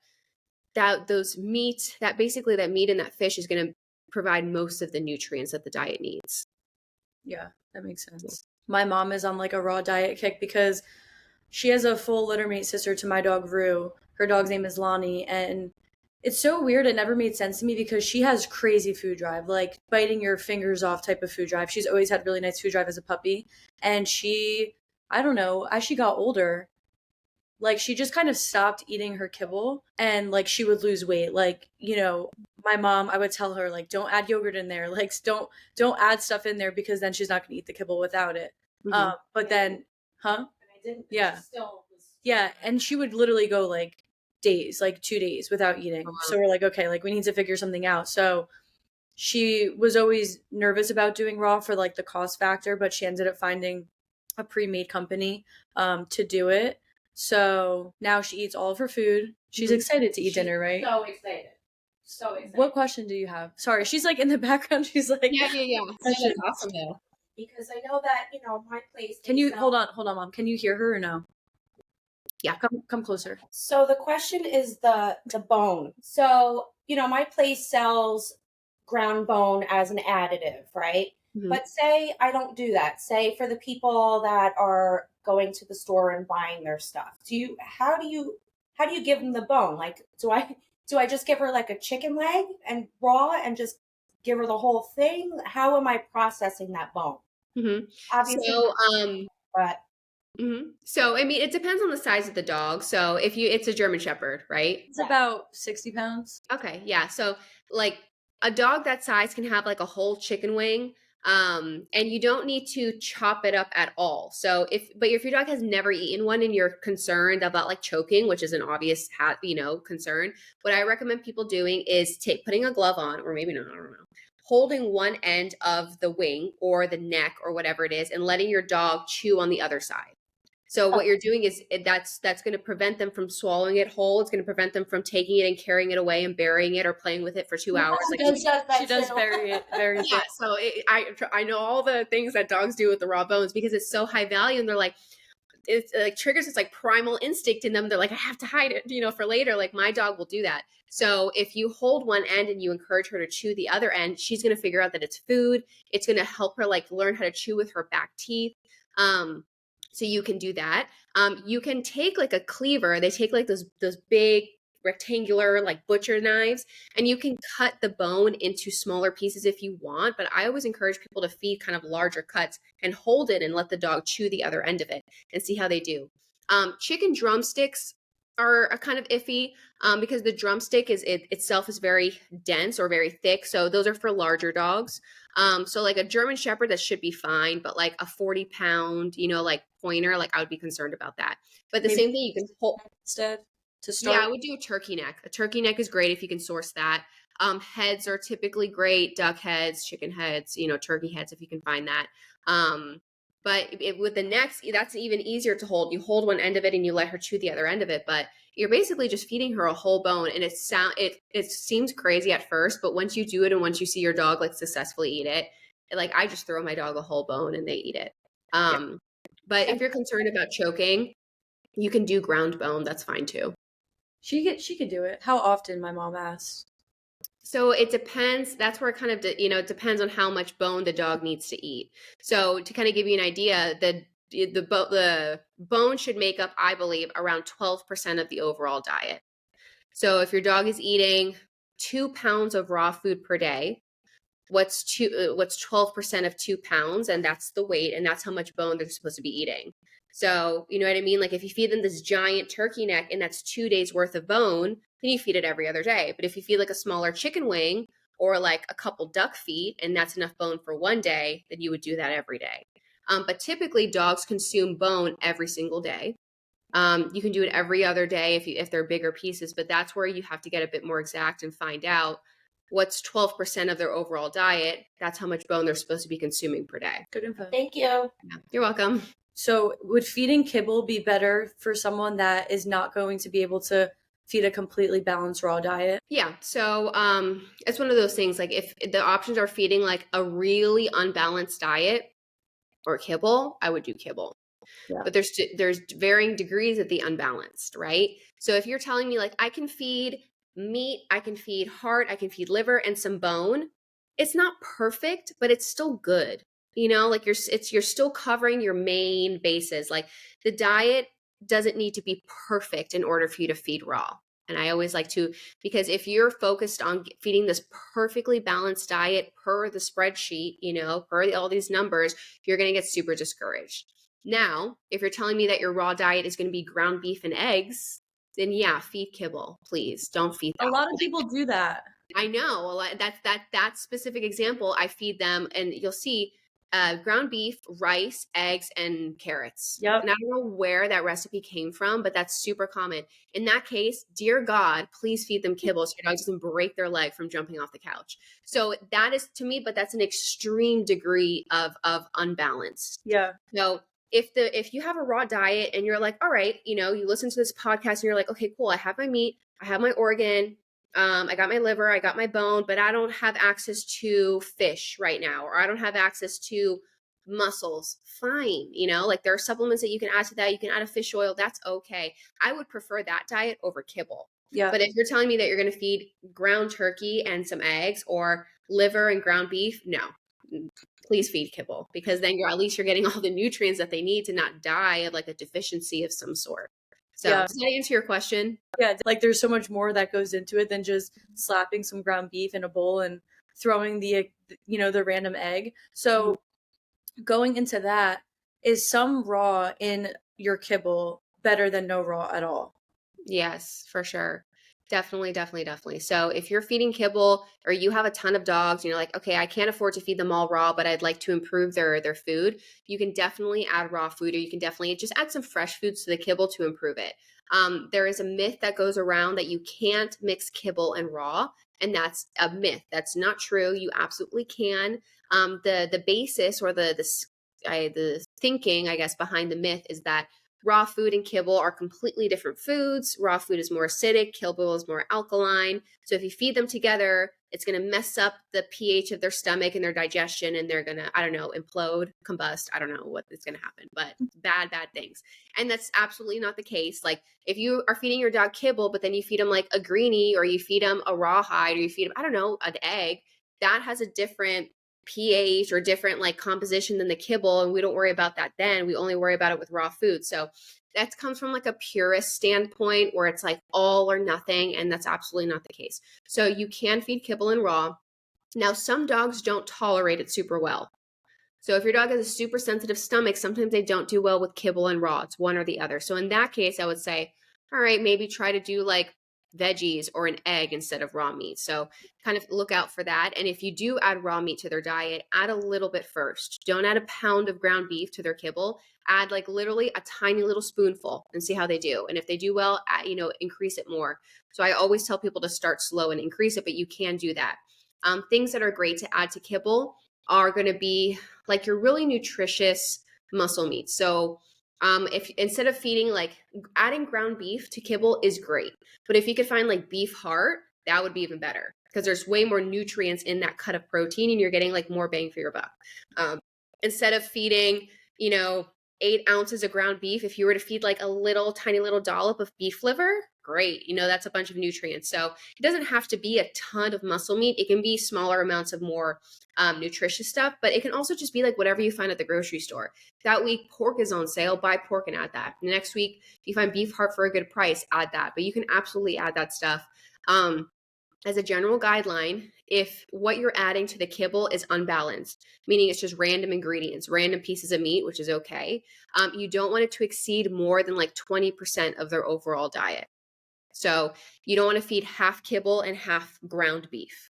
[SPEAKER 2] that meat and that fish is going to provide most of the nutrients that the diet needs.
[SPEAKER 1] Yeah, that makes sense. My mom is on like a raw diet kick because she has a full littermate sister to my dog Rue. Her dog's name is Lonnie, and it's so weird. It never made sense to me because she has crazy food drive, like biting your fingers off type of food drive. She's always had really nice food drive as a puppy, and I don't know, as she got older, like she just kind of stopped eating her kibble, and like she would lose weight. Like, my mom, I would tell her like don't add yogurt in there, like don't add stuff in there because then she's not going to eat the kibble without it. But then, huh? Yeah. Yeah, and she would literally go like days, like 2 days without eating. So we're like, okay, like we need to figure something out. So she was always nervous about doing raw for like the cost factor, but she ended up finding a pre-made company to do it. So now she eats all of her food. She's excited to eat dinner, right?
[SPEAKER 3] So excited. So excited.
[SPEAKER 1] What question do you have? Sorry, she's like in the background. She's like,
[SPEAKER 2] yeah. That's
[SPEAKER 3] awesome though. Because I know that, my place.
[SPEAKER 1] Can you hold on, mom? Can you hear her or no?
[SPEAKER 2] Yeah.
[SPEAKER 1] Come closer.
[SPEAKER 3] So the question is the bone. So, my place sells ground bone as an additive, right? Mm-hmm. But say I don't do that. Say for the people that are going to the store and buying their stuff. How do you give them the bone? Like, do I just give her like a chicken leg and raw and just give her the whole thing? How am I processing that bone?
[SPEAKER 2] Mm-hmm.
[SPEAKER 3] Obviously, but.
[SPEAKER 2] Mm-hmm. So, I mean, it depends on the size of the dog. So it's a German Shepherd, right?
[SPEAKER 1] It's about 60 pounds.
[SPEAKER 2] Okay. Yeah. So like a dog that size can have like a whole chicken wing. And you don't need to chop it up at all. So if your dog has never eaten one and you're concerned about like choking, which is an obvious concern, what I recommend people doing is putting a glove on, or maybe not, I don't know, holding one end of the wing or the neck or whatever it is and letting your dog chew on the other side. So what you're doing is that's going to prevent them from swallowing it whole. It's going to prevent them from taking it and carrying it away and burying it or playing with it for 2 hours.
[SPEAKER 1] She does bury it very
[SPEAKER 2] yeah. So I know all the things that dogs do with the raw bones because it's so high value, and they're like, it's like triggers this like primal instinct in them. They're like, I have to hide it, for later. Like my dog will do that. So if you hold one end and you encourage her to chew the other end, she's going to figure out that it's food. It's going to help her like learn how to chew with her back teeth. So you can do that. You can take like a cleaver. They take like those big rectangular like butcher knives, and you can cut the bone into smaller pieces if you want. But I always encourage people to feed kind of larger cuts and hold it and let the dog chew the other end of it and see how they do. Chicken drumsticks are kind of iffy because the drumstick itself is very dense or very thick. So those are for larger dogs. So like a German Shepherd, that should be fine, but like a 40-pound, like pointer, like I would be concerned about that. But the same thing, you can hold
[SPEAKER 1] instead. to
[SPEAKER 2] Yeah,
[SPEAKER 1] start?
[SPEAKER 2] I would do a turkey neck. A turkey neck is great if you can source that. Heads are typically great, duck heads, chicken heads, turkey heads if you can find that. But with the necks, that's even easier to hold. You hold one end of it and you let her chew the other end of it, but you're basically just feeding her a whole bone. And it seems crazy at first, but once you do it and once you see your dog like successfully eat it, like I just throw my dog a whole bone and they eat it. But if you're concerned about choking, you can do ground bone. That's fine too.
[SPEAKER 1] She could do it. How often? My mom asked.
[SPEAKER 2] So it depends. That's where it kind of, it depends on how much bone the dog needs to eat. So to kind of give you an idea, the bone should make up, I believe, around 12% of the overall diet. So if your dog is eating 2 pounds of raw food per day, what's 12% of 2 pounds? And that's the weight, and that's how much bone they're supposed to be eating. So, you know what I mean? Like if you feed them this giant turkey neck and that's 2 days worth of bone, then you feed it every other day. But if you feed like a smaller chicken wing or like a couple duck feet and that's enough bone for one day, then you would do that every day. But typically dogs consume bone every single day. You can do it every other day if they're bigger pieces, but that's where you have to get a bit more exact and find out what's 12% of their overall diet. That's how much bone they're supposed to be consuming per day.
[SPEAKER 1] Good info.
[SPEAKER 3] Thank you.
[SPEAKER 2] Yeah, you're welcome.
[SPEAKER 1] So would feeding kibble be better for someone that is not going to be able to feed a completely balanced raw diet?
[SPEAKER 2] Yeah. So it's one of those things, like if the options are feeding like a really unbalanced diet or kibble, I would do kibble. Yeah. But there's varying degrees of the unbalanced, right? So if you're telling me like I can feed meat, I can feed heart, I can feed liver and some bone, it's not perfect, but it's still good. Like you're still covering your main bases. Like the diet doesn't need to be perfect in order for you to feed raw. And I always like to, because if you're focused on feeding this perfectly balanced diet per the spreadsheet, per all these numbers, you're going to get super discouraged. Now, if you're telling me that your raw diet is going to be ground beef and eggs, then yeah, feed kibble, please. Don't feed that.
[SPEAKER 1] A lot of people do that.
[SPEAKER 2] I know. That specific example, I feed them, and you'll see ground beef, rice, eggs, and carrots.
[SPEAKER 1] Yep.
[SPEAKER 2] And I don't know where that recipe came from, but that's super common. In that case, dear God, please feed them kibble so your dog doesn't break their leg from jumping off the couch. So that is, to me, but that's an extreme degree of unbalanced.
[SPEAKER 1] Yeah.
[SPEAKER 2] So if you have a raw diet and you're like, all right, you listen to this podcast and you're like, okay, cool, I have my meat, I have my organ, I got my liver, I got my bone, but I don't have access to fish right now, or I don't have access to mussels. Fine. Like there are supplements that you can add to that. You can add a fish oil. That's okay. I would prefer that diet over kibble.
[SPEAKER 1] Yeah.
[SPEAKER 2] But if you're telling me that you're going to feed ground turkey and some eggs or liver and ground beef, no. Please feed kibble, because then at least you're getting all the nutrients that they need to not die of like a deficiency of some sort. So does that answer your question?
[SPEAKER 1] Yeah, like there's so much more that goes into it than just slapping some ground beef in a bowl and throwing the random egg. So going into that, is some raw in your kibble better than no raw at all?
[SPEAKER 2] Yes, for sure. Definitely. So if you're feeding kibble or you have a ton of dogs, like, okay, I can't afford to feed them all raw, but I'd like to improve their food, you can definitely add raw food, or you can definitely just add some fresh foods to the kibble to improve it. There is a myth that goes around that you can't mix kibble and raw, and that's a myth. That's not true. You absolutely can. The basis or the thinking, I guess, behind the myth is that raw food and kibble are completely different foods. Raw food is more acidic, kibble is more alkaline. So if you feed them together, it's going to mess up the pH of their stomach and their digestion, and they're going to, implode, combust. I don't know what is going to happen, but bad things. And that's absolutely not the case. Like if you are feeding your dog kibble, but then you feed them like a greenie, or you feed them a rawhide, or you feed them, an egg, that has a different pH or different like composition than the kibble, and we don't worry about that then. We only worry about it with raw food. So that comes from like a purist standpoint where it's like all or nothing, and that's absolutely not the case. So you can feed kibble and raw. Now, some dogs don't tolerate it super well. So if your dog has a super sensitive stomach, sometimes they don't do well with kibble and raw. It's one or the other. So in that case, I would say, all right, maybe try to do like veggies or an egg instead of raw meat. So kind of look out for that. And if you do add raw meat to their diet, add a little bit first. Don't add a pound of ground beef to their kibble. Add like literally a tiny little spoonful and see how they do. And if they do well, increase it more. So I always tell people to start slow and increase it, but you can do that. Things that are great to add to kibble are going to be like your really nutritious muscle meat. So if instead of feeding, like adding ground beef to kibble is great, but if you could find like beef heart, that would be even better because there's way more nutrients in that cut of protein and you're getting like more bang for your buck. Instead of feeding, 8 ounces of ground beef, if you were to feed like a little tiny little dollop of beef liver, great. That's a bunch of nutrients. So it doesn't have to be a ton of muscle meat. It can be smaller amounts of more nutritious stuff, but it can also just be like whatever you find at the grocery store. That week, pork is on sale, buy pork and add that. Next week, if you find beef heart for a good price, add that. But you can absolutely add that stuff. As a general guideline, if what you're adding to the kibble is unbalanced, meaning it's just random ingredients, random pieces of meat, which is okay, you don't want it to exceed more than like 20% of their overall diet. So you don't want to feed half kibble and half ground beef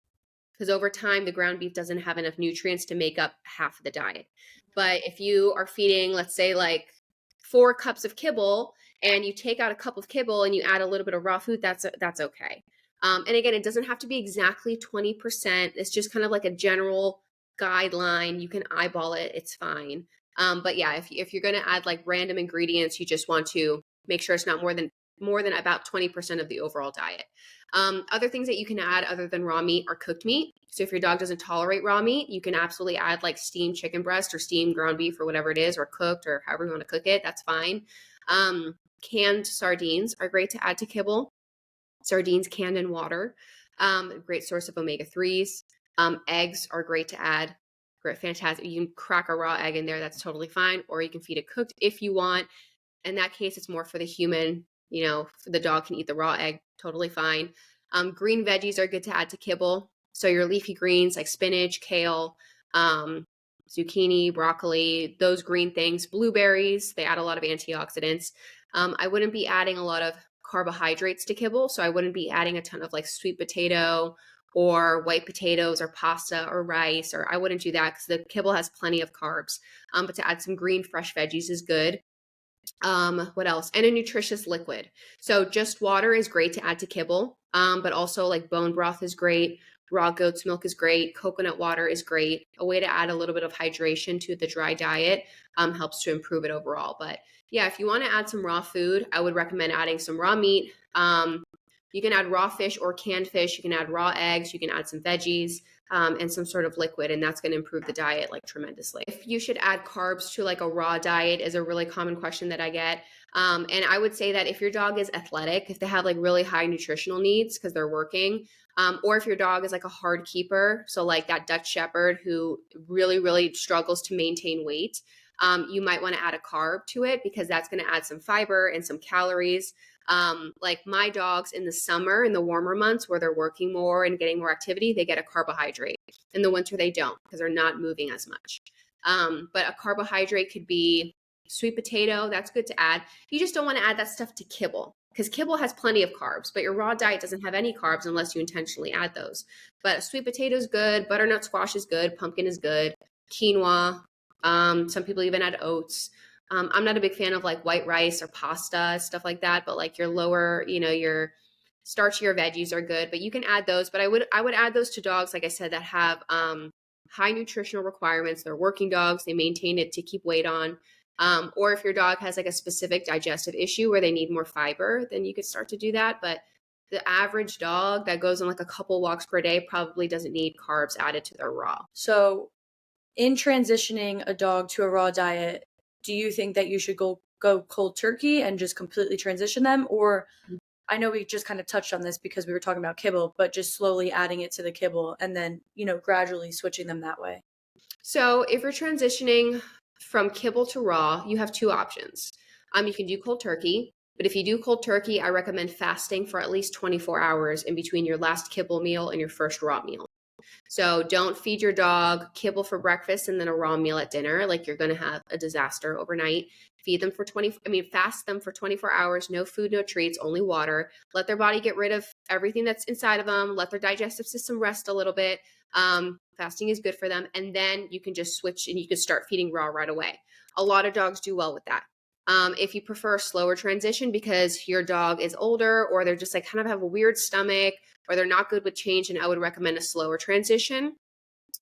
[SPEAKER 2] because over time, the ground beef doesn't have enough nutrients to make up half of the diet. But if you are feeding, let's say like 4 cups of kibble and you take out a cup of kibble and you add a little bit of raw food, that's okay. And again, it doesn't have to be exactly 20%. It's just kind of like a general guideline. You can eyeball it. It's fine. But yeah, if you're going to add like random ingredients, you just want to make sure it's not more than about 20% of the overall diet. Other things that you can add other than raw meat are cooked meat. So if your dog doesn't tolerate raw meat, you can absolutely add like steamed chicken breast or steamed ground beef or whatever it is, or cooked or however you want to cook it. That's fine. Canned sardines are great to add to kibble. Sardines canned in water, great source of omega-3s. Eggs are great to add. Great, fantastic. You can crack a raw egg in there. That's totally fine. Or you can feed it cooked if you want. In that case, it's more for the human. The dog can eat the raw egg. Totally fine. Green veggies are good to add to kibble. So your leafy greens like spinach, kale, zucchini, broccoli, those green things. Blueberries, they add a lot of antioxidants. I wouldn't be adding a lot of carbohydrates to kibble. So I wouldn't be adding a ton of like sweet potato or white potatoes or pasta or rice, or I wouldn't do that because the kibble has plenty of carbs. But to add some green fresh veggies is good. What else? And a nutritious liquid. So just water is great to add to kibble, but also like bone broth is great. Raw goat's milk is great. Coconut water is great. A way to add a little bit of hydration to the dry diet helps to improve it overall. But yeah, if you want to add some raw food, I would recommend adding some raw meat. You can add raw fish or canned fish. You can add raw eggs. You can add some veggies and some sort of liquid, and that's going to improve the diet like tremendously. If you should add carbs to like a raw diet is a really common question that I get. And I would say that if your dog is athletic, if they have like really high nutritional needs because they're working, or if your dog is like a hard keeper, so like that Dutch Shepherd who really, really struggles to maintain weight, you might want to add a carb to it because that's going to add some fiber and some calories. Like my dogs in the summer, in the warmer months where they're working more and getting more activity, they get a carbohydrate. In the winter, they don't because they're not moving as much. But a carbohydrate could be sweet potato. That's good to add. You just don't want to add that stuff to kibble because kibble has plenty of carbs, but your raw diet doesn't have any carbs unless you intentionally add those. But sweet potato is good. Butternut squash is good. Pumpkin is good. Quinoa. Some people even add oats. I'm not a big fan of like white rice or pasta, stuff like that, but like your lower, your starchier veggies are good, but you can add those. But I would add those to dogs, like I said, that have high nutritional requirements. They're working dogs. They maintain it to keep weight on. Or if your dog has like a specific digestive issue where they need more fiber, then you could start to do that. But the average dog that goes on like a couple walks per day probably doesn't need carbs added to their raw.
[SPEAKER 1] So in transitioning a dog to a raw diet, do you think that you should go cold turkey and just completely transition them? Or I know we just kind of touched on this because we were talking about kibble, but just slowly adding it to the kibble and then, gradually switching them that way.
[SPEAKER 2] So if you're transitioning from kibble to raw, you have 2 options. You can do cold turkey, but if you do cold turkey, I recommend fasting for at least 24 hours in between your last kibble meal and your first raw meal. So don't feed your dog kibble for breakfast and then a raw meal at dinner. Like you're going to have a disaster overnight. Feed them for fast them for 24 hours, no food, no treats, only water. Let their body get rid of everything that's inside of them. Let their digestive system rest a little bit. Fasting is good for them. And then you can just switch and you can start feeding raw right away. A lot of dogs do well with that. If you prefer a slower transition because your dog is older or they're just like kind of have a weird stomach or they're not good with change, and I would recommend a slower transition.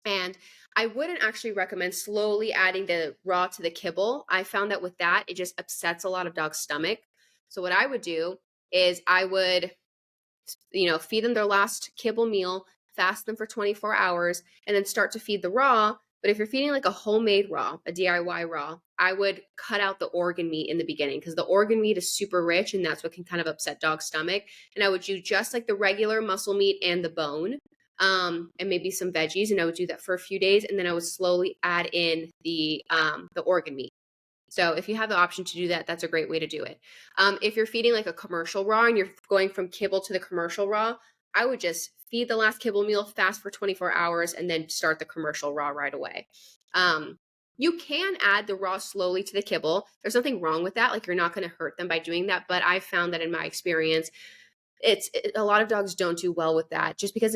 [SPEAKER 2] And I wouldn't actually recommend slowly adding the raw to the kibble. I found that with that, it just upsets a lot of dogs' stomach. So what I would do is I would, feed them their last kibble meal, fast them for 24 hours, and then start to feed the raw. But if you're feeding like a homemade raw, a DIY raw, I would cut out the organ meat in the beginning because the organ meat is super rich and that's what can kind of upset dog's stomach. And I would do just like the regular muscle meat and the bone, and maybe some veggies. And I would do that for a few days. And then I would slowly add in the organ meat. So if you have the option to do that, that's a great way to do it. If you're feeding like a commercial raw and you're going from kibble to the commercial raw, I would just feed the last kibble meal, fast for 24 hours, and then start the commercial raw right away. You can add the raw slowly to the kibble. There's nothing wrong with that. Like you're not going to hurt them by doing that. But I've found that in my experience, a lot of dogs don't do well with that just because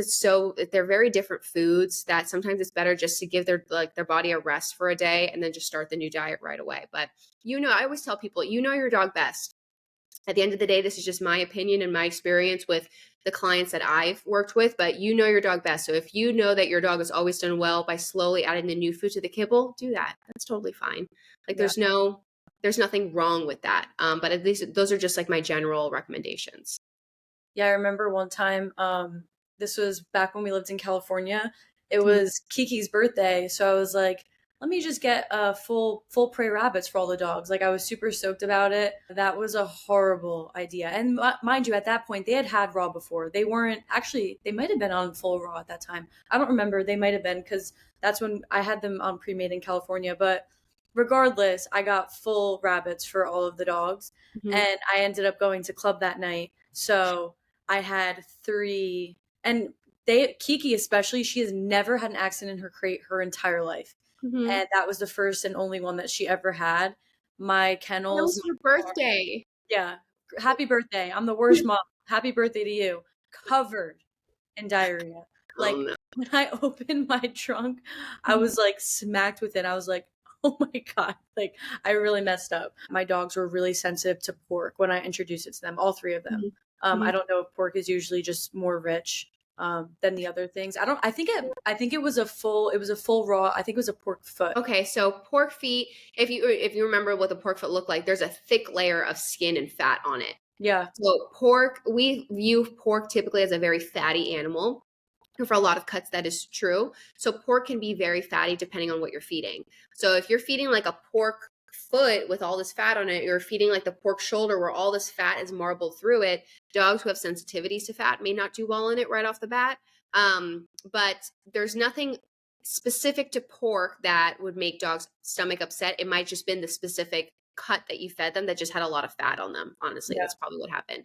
[SPEAKER 2] they're very different foods that sometimes it's better just to give their body a rest for a day and then just start the new diet right away. But I always tell people, your dog best. At the end of the day, this is just my opinion and my experience with the clients that I've worked with, but your dog best. So if you know that your dog has always done well by slowly adding the new food to the kibble, do that. That's totally fine. Like there's nothing wrong with that. But at least those are just like my general recommendations.
[SPEAKER 1] Yeah, I remember one time, this was back when we lived in California. It was Kiki's birthday, so I was like, let me just get full prey rabbits for all the dogs. Like I was super stoked about it. That was a horrible idea. And mind you, at that point, they had raw before. They weren't actually, they might have been on full raw at that time. I don't remember. They might have been because that's when I had them on pre-made in California. But regardless, I got full rabbits for all of the dogs. Mm-hmm. And I ended up going to club that night. So I had 3, and Kiki especially, she has never had an accident in her crate her entire life. Mm-hmm. And that was the first and only one that she ever had. My kennels.
[SPEAKER 2] That was her birthday.
[SPEAKER 1] Yeah. Happy birthday. I'm the worst mom. Happy birthday to you. Covered in diarrhea. Like no. When I opened my trunk, I was like smacked with it. I was like, oh my God. Like I really messed up. My dogs were really sensitive to pork when I introduced it to them, all 3 of them. Mm-hmm. I don't know if pork is usually just more rich than the other things. I think it was a full raw. I think it was a pork foot.
[SPEAKER 2] Okay. So pork feet, if you remember what the pork foot looked like, there's a thick layer of skin and fat on it.
[SPEAKER 1] Yeah.
[SPEAKER 2] So pork, we view pork typically as a very fatty animal. And for a lot of cuts, that is true. So pork can be very fatty depending on what you're feeding. So if you're feeding like a pork foot with all this fat on it, you're feeding like the pork shoulder where all this fat is marbled through it. Dogs who have sensitivities to fat may not do well in it right off the bat. But there's nothing specific to pork that would make dogs' stomach upset. It might just been the specific cut that you fed them that just had a lot of fat on them. Honestly, That's probably what happened.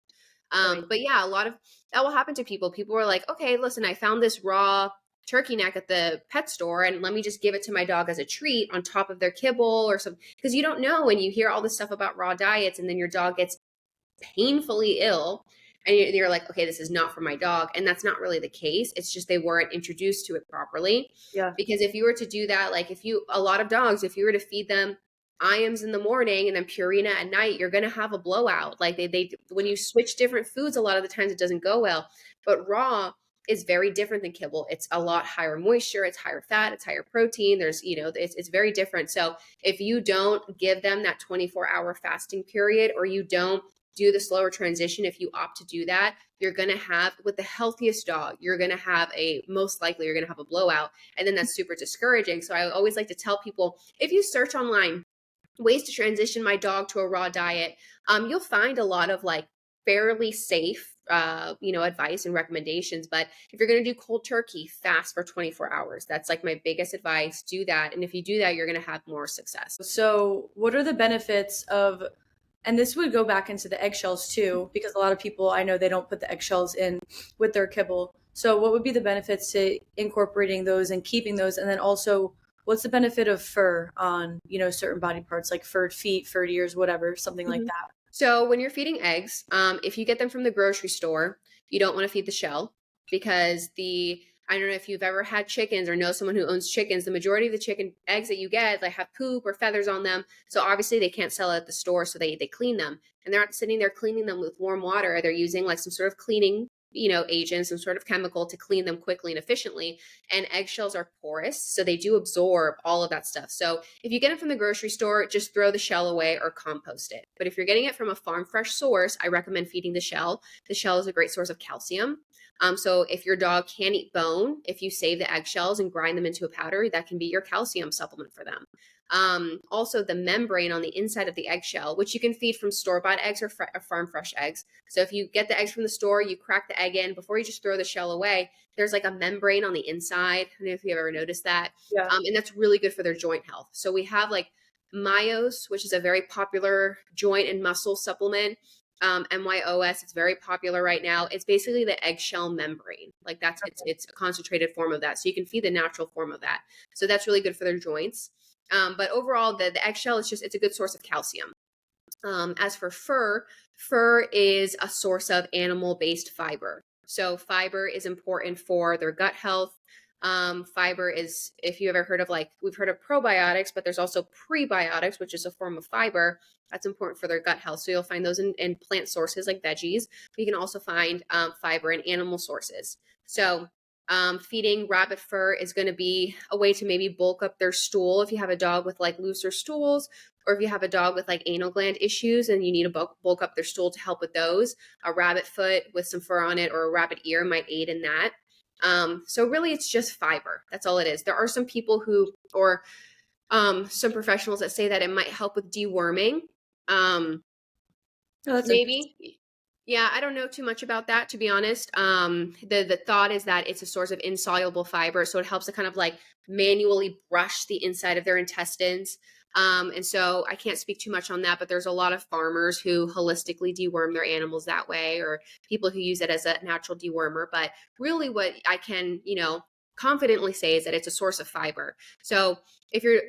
[SPEAKER 2] Right. But yeah, a lot of that will happen to people. People were like, okay, listen, I found this raw turkey neck at the pet store and let me just give it to my dog as a treat on top of their kibble or something. Because you don't know when you hear all this stuff about raw diets and then your dog gets painfully ill and you're like, okay, this is not for my dog. And that's not really the case. It's just they weren't introduced to it properly.
[SPEAKER 1] Yeah.
[SPEAKER 2] Because if you were to do that, like a lot of dogs, if you were to feed them IMs in the morning and then Purina at night, you're going to have a blowout. Like they when you switch different foods, a lot of the times it doesn't go well. But raw is very different than kibble. It's a lot higher moisture, it's higher fat, it's higher protein. There's, it's very different. So if you don't give them that 24-hour fasting period, or you don't do the slower transition, if you opt to do that, you're going to have, with the healthiest dog, you're going to have most likely you're going to have a blowout. And then that's super discouraging. So I always like to tell people, if you search online, ways to transition my dog to a raw diet, you'll find a lot of like fairly safe, advice and recommendations. But if you're going to do cold turkey, fast for 24 hours. That's like my biggest advice. Do that. And if you do that, you're going to have more success.
[SPEAKER 1] So what are the benefits of, and this would go back into the eggshells too, because a lot of people, I know they don't put the eggshells in with their kibble. So what would be the benefits to incorporating those and keeping those? And then also, what's the benefit of fur on, certain body parts, like furred feet, furred ears, whatever, something like that?
[SPEAKER 2] So when you're feeding eggs, if you get them from the grocery store, you don't want to feed the shell because I don't know if you've ever had chickens or know someone who owns chickens, the majority of the chicken eggs that you get, like have poop or feathers on them. So obviously they can't sell it at the store. So they clean them, and they're not sitting there cleaning them with warm water. They're using like some sort of cleaning, agent, some sort of chemical to clean them quickly and efficiently. And eggshells are porous, so they do absorb all of that stuff. So if you get it from the grocery store, just throw the shell away or compost it. But if you're getting it from a farm fresh source, I recommend feeding the shell. The shell is a great source of calcium. So if your dog can't eat bone, if you save the eggshells and grind them into a powder, that can be your calcium supplement for them. Also, the membrane on the inside of the eggshell, which you can feed from store-bought eggs or farm fresh eggs. So if you get the eggs from the store, you crack the egg in before you just throw the shell away. There's like a membrane on the inside. I don't know if you've ever noticed that.
[SPEAKER 1] Yeah.
[SPEAKER 2] And that's really good for their joint health. So we have like Myos, which is a very popular joint and muscle supplement. MYOS, it's very popular right now. It's basically the eggshell membrane. Like it's a concentrated form of that. So you can feed the natural form of that. So that's really good for their joints. But overall, the eggshell it's a good source of calcium. As for fur is a source of animal-based fiber. So fiber is important for their gut health. Fiber is, if you ever heard of we've heard of probiotics, but there's also prebiotics, which is a form of fiber that's important for their gut health. So you'll find those in plant sources like veggies. But you can also find fiber in animal sources. So feeding rabbit fur is going to be a way to maybe bulk up their stool if you have a dog with like looser stools, or if you have a dog with like anal gland issues and you need to bulk up their stool to help with those. A rabbit foot with some fur on it or a rabbit ear might aid in that. So really it's just fiber. That's all it is. There are some people some professionals that say that it might help with deworming. Maybe. Yeah, I don't know too much about that, to be honest. The thought is that it's a source of insoluble fiber, so it helps to kind of like manually brush the inside of their intestines. And so I can't speak too much on that, but there's a lot of farmers who holistically deworm their animals that way, or people who use it as a natural dewormer. But really what I can, confidently say is that it's a source of fiber. So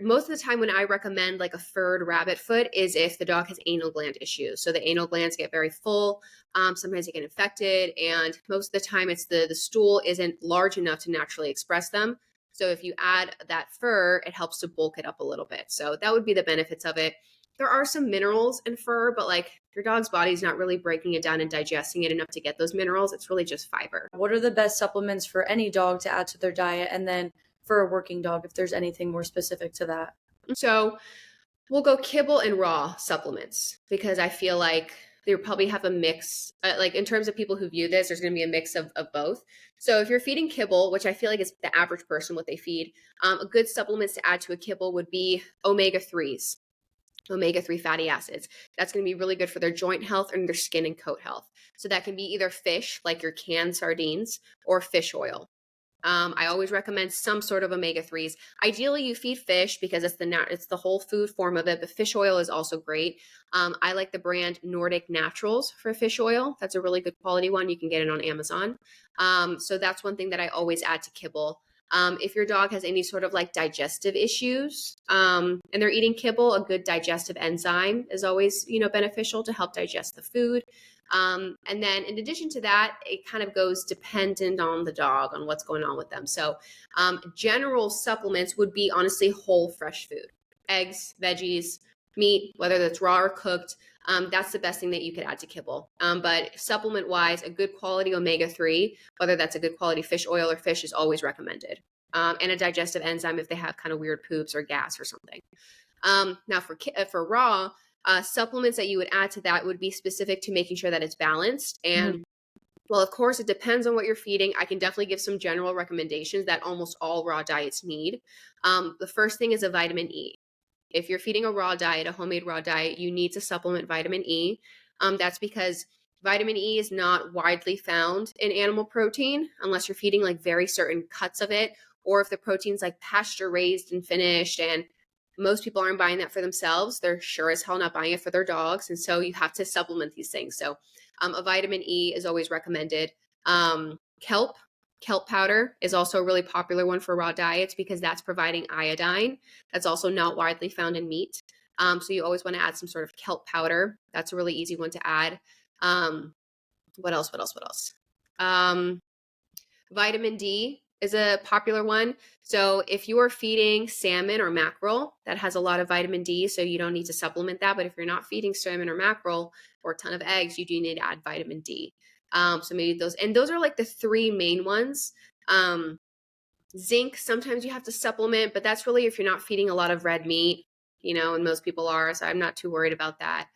[SPEAKER 2] most of the time when I recommend like a furred rabbit foot is if the dog has anal gland issues. So the anal glands get very full. Sometimes they get infected, and most of the time it's the stool isn't large enough to naturally express them. So if you add that fur, it helps to bulk it up a little bit. So that would be the benefits of it. There are some minerals in fur, but like your dog's body's not really breaking it down and digesting it enough to get those minerals. It's really just fiber.
[SPEAKER 1] What are the best supplements for any dog to add to their diet? And then for a working dog, if there's anything more specific to that?
[SPEAKER 2] So we'll go kibble and raw supplements because I feel like they probably have a mix, like in terms of people who view this, there's going to be a mix of both. So if you're feeding kibble, which I feel like is the average person what they feed, a good supplements to add to a kibble would be omega-3s. Omega-3 fatty acids. That's going to be really good for their joint health and their skin and coat health. So that can be either fish, like your canned sardines, or fish oil. I always recommend some sort of omega-3s. Ideally, you feed fish because it's the whole food form of it, but fish oil is also great. I like the brand Nordic Naturals for fish oil. That's a really good quality one. You can get it on Amazon. So that's one thing that I always add to kibble. If your dog has any sort of like digestive issues and they're eating kibble, a good digestive enzyme is always, beneficial to help digest the food. And then in addition to that, it kind of goes dependent on the dog, on what's going on with them. So general supplements would be honestly whole fresh food, eggs, veggies, meat, whether that's raw or cooked. That's the best thing that you could add to kibble. But supplement wise, a good quality omega-3, whether that's a good quality fish oil or fish, is always recommended. And a digestive enzyme if they have kind of weird poops or gas or something. Now for raw, supplements that you would add to that would be specific to making sure that it's balanced. And well, of course, it depends on what you're feeding. I can definitely give some general recommendations that almost all raw diets need. The first thing is a vitamin E. If you're feeding a raw diet, a homemade raw diet, you need to supplement vitamin E. That's because vitamin E is not widely found in animal protein unless you're feeding like very certain cuts of it, or if the protein's like pasture raised and finished, and most people aren't buying that for themselves. They're sure as hell not buying it for their dogs. And so you have to supplement these things. So a vitamin E is always recommended. Kelp Kelp powder is also a really popular one for raw diets because that's providing iodine. That's also not widely found in meat. So you always want to add some sort of kelp powder. That's a really easy one to add. What else? Vitamin D is a popular one. So if you are feeding salmon or mackerel, that has a lot of vitamin D, so you don't need to supplement that. But if you're not feeding salmon or mackerel or a ton of eggs, you do need to add vitamin D. So maybe those are like the three main ones. Zinc, sometimes you have to supplement, but that's really if you're not feeding a lot of red meat, and most people are, so I'm not too worried about that.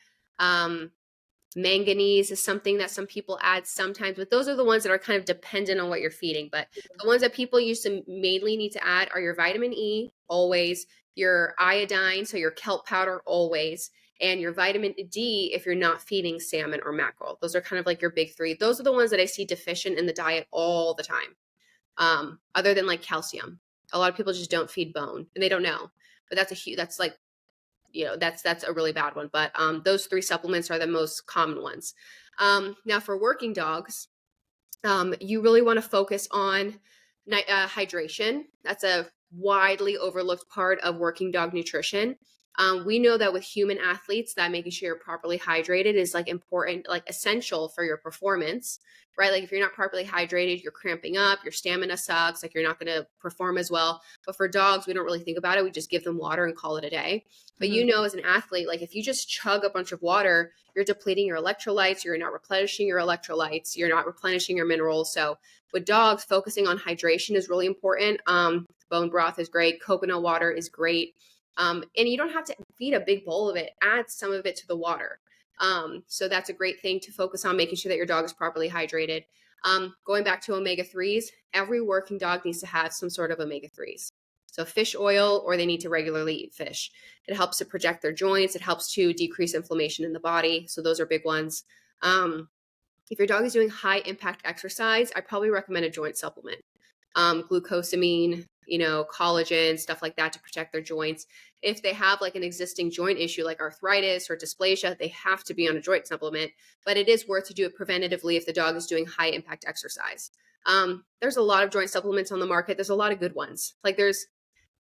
[SPEAKER 2] Manganese is something that some people add sometimes, but those are the ones that are kind of dependent on what you're feeding. But the ones that people used to mainly need to add are your vitamin E, always, your iodine, so your kelp powder, always, and your vitamin D if you're not feeding salmon or mackerel. Those are kind of like your big three. Those are the ones that I see deficient in the diet all the time. Other than like calcium. A lot of people just don't feed bone and they don't know, but that's like, that's a really bad one. But those three supplements are the most common ones. Now for working dogs, you really want to focus on hydration. That's a widely overlooked part of working dog nutrition. We know that with human athletes, that making sure you're properly hydrated is like important, like essential for your performance, right? Like if you're not properly hydrated, you're cramping up, your stamina sucks, like you're not going to perform as well. But for dogs, we don't really think about it. We just give them water and call it a day. But as an athlete, like if you just chug a bunch of water, you're depleting your electrolytes, you're not replenishing your electrolytes, you're not replenishing your minerals. So with dogs, focusing on hydration is really important. Bone broth is great. Coconut water is great. And you don't have to feed a big bowl of it. Add some of it to the water. So that's a great thing to focus on, making sure that your dog is properly hydrated. Going back to omega-3s, every working dog needs to have some sort of omega-3s. So fish oil, or they need to regularly eat fish. It helps to protect their joints. It helps to decrease inflammation in the body. So those are big ones. If your dog is doing high impact exercise, I probably recommend a joint supplement. Glucosamine, collagen, stuff like that to protect their joints. If they have like an existing joint issue like arthritis or dysplasia, they have to be on a joint supplement, but it is worth to do it preventatively if the dog is doing high impact exercise. There's a lot of joint supplements on the market. There's a lot of good ones. Like there's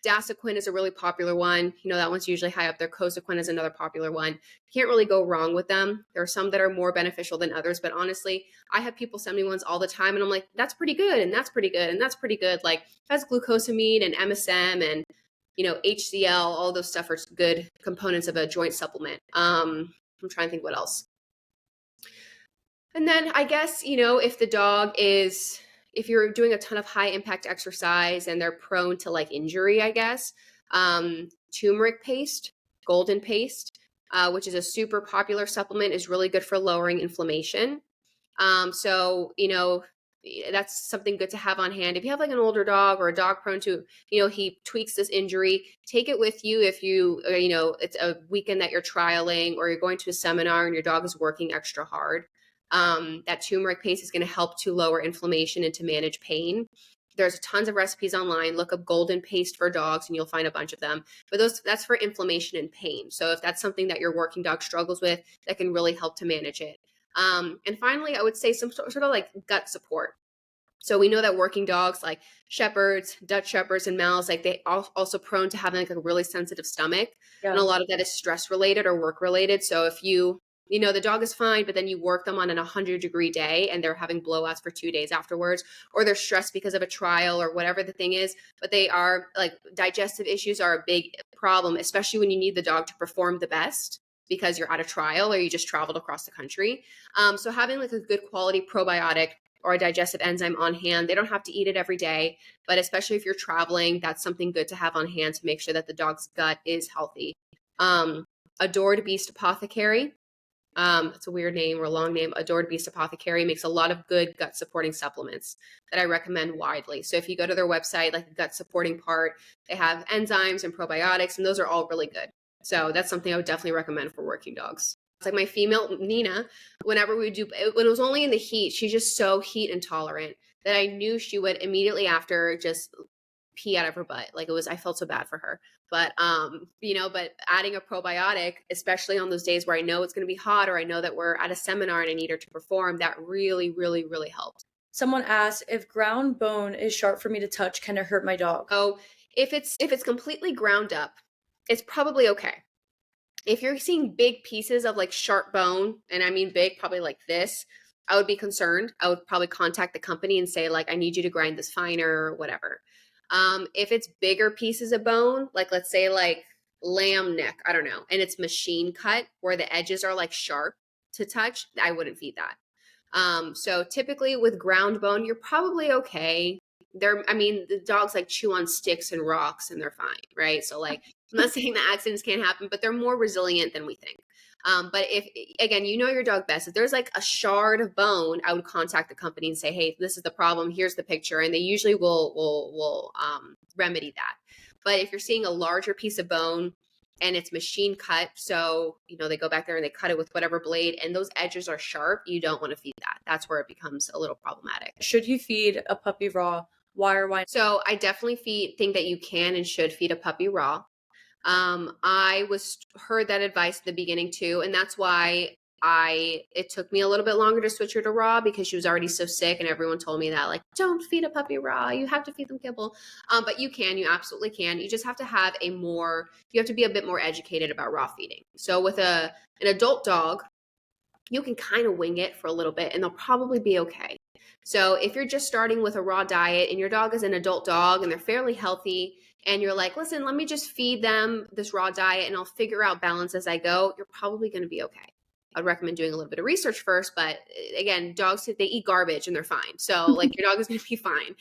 [SPEAKER 2] Dasaquin is a really popular one. That one's usually high up there. Cosaquin is another popular one. You can't really go wrong with them. There are some that are more beneficial than others, but honestly, I have people send me ones all the time and I'm like, that's pretty good. And that's pretty good. And that's pretty good. Like that's glucosamine and MSM and, HCL, all those stuff are good components of a joint supplement. I'm trying to think what else. And then I guess, if the dog is, if you're doing a ton of high impact exercise and they're prone to like injury, I guess, turmeric paste, golden paste, which is a super popular supplement, is really good for lowering inflammation. That's something good to have on hand. If you have like an older dog or a dog prone to, he tweaks this injury, take it with you. If you, it's a weekend that you're trialing or you're going to a seminar and your dog is working extra hard. That turmeric paste is going to help to lower inflammation and to manage pain. There's tons of recipes online. Look up golden paste for dogs and you'll find a bunch of them. But that's for inflammation and pain. So if that's something that your working dog struggles with, that can really help to manage it. And finally, I would say some sort of like gut support. So we know that working dogs like shepherds, Dutch shepherds, and Mals, like they also prone to having like a really sensitive stomach. Yeah. And a lot of that is stress related or work related. So if the dog is fine, but then you work them on an 100-degree day and they're having blowouts for 2 days afterwards, or they're stressed because of a trial or whatever the thing is, but they are like digestive issues are a big problem, especially when you need the dog to perform the best because you're at a trial or you just traveled across the country. So having like a good quality probiotic or a digestive enzyme on hand, they don't have to eat it every day, but especially if you're traveling, that's something good to have on hand to make sure that the dog's gut is healthy. Adored Beast Apothecary. It's a weird name or a long name. Adored Beast Apothecary makes a lot of good gut supporting supplements that I recommend widely. So if you go to their website, like the gut supporting part, they have enzymes and probiotics, and those are all really good. So that's something I would definitely recommend for working dogs. It's like my female Nina, whenever when it was only in the heat, she's just so heat intolerant that I knew she would immediately after just pee out of her butt. Like I felt so bad for her. But, but adding a probiotic, especially on those days where I know it's going to be hot or I know that we're at a seminar and I need her to perform, that really, really, really helped.
[SPEAKER 1] Someone asked if ground bone is sharp for me to touch, can it hurt my dog?
[SPEAKER 2] Oh, if it's completely ground up, it's probably okay. If you're seeing big pieces of like sharp bone, and I mean big, probably like this, I would be concerned. I would probably contact the company and say, like, I need you to grind this finer or whatever. If it's bigger pieces of bone, like let's say like lamb neck, I don't know, and it's machine cut where the edges are like sharp to touch, I wouldn't feed that. So typically with ground bone, you're probably okay. The dogs like chew on sticks and rocks and they're fine, right? So like, I'm not saying that accidents can't happen, but they're more resilient than we think. But if, again, you know your dog best, if there's like a shard of bone, I would contact the company and say, hey, this is the problem. Here's the picture. And they usually will remedy that. But if you're seeing a larger piece of bone, and it's machine cut, so they go back there and they cut it with whatever blade, and those edges are sharp, you don't want to feed that. That's where it becomes a little problematic.
[SPEAKER 1] Should you feed a puppy raw? Why or why not?
[SPEAKER 2] So I definitely think that you can and should feed a puppy raw. I heard that advice at the beginning too, and that's why it took me a little bit longer to switch her to raw, because she was already so sick and everyone told me that, like, don't feed a puppy raw, you have to feed them kibble. But you absolutely can. You just have to have you have to be a bit more educated about raw feeding. So with an adult dog, you can kind of wing it for a little bit and they'll probably be okay. So if you're just starting with a raw diet and your dog is an adult dog and they're fairly healthy, and you're like, listen, let me just feed them this raw diet and I'll figure out balance as I go, you're probably going to be okay. I'd recommend doing a little bit of research first, but again, dogs, they eat garbage and they're fine. So like your dog is going to be fine.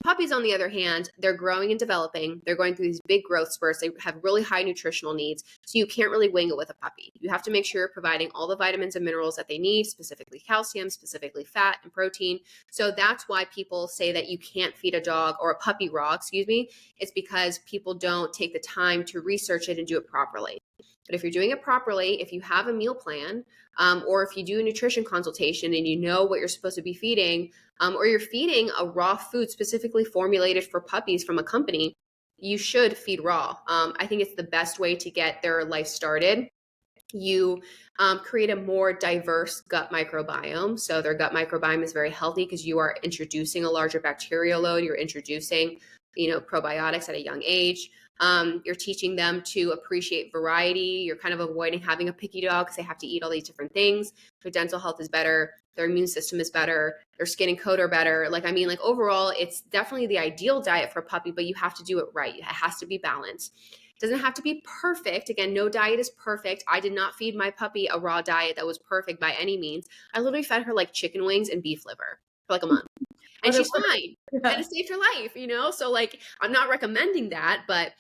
[SPEAKER 2] Puppies, on the other hand, they're growing and developing. They're going through these big growth spurts. They have really high nutritional needs. So you can't really wing it with a puppy. You have to make sure you're providing all the vitamins and minerals that they need, specifically calcium, specifically fat and protein. So that's why people say that you can't feed a dog or a puppy raw, It's because people don't take the time to research it and do it properly. But if you're doing it properly, if you have a meal plan, or if you do a nutrition consultation and you know what you're supposed to be feeding, or you're feeding a raw food specifically formulated for puppies from a company, you should feed raw. I think it's the best way to get their life started. You create a more diverse gut microbiome. So their gut microbiome is very healthy because you are introducing a larger bacterial load. You're introducing, probiotics at a young age. You're teaching them to appreciate variety. You're kind of avoiding having a picky dog because they have to eat all these different things. Their dental health is better. Their immune system is better. Their skin and coat are better. Overall, it's definitely the ideal diet for a puppy, but you have to do it right. It has to be balanced. It doesn't have to be perfect. Again, no diet is perfect. I did not feed my puppy a raw diet that was perfect by any means. I literally fed her like chicken wings and beef liver for like a month. And she's fine. Yeah. And it saved her life, So like, I'm not recommending that, but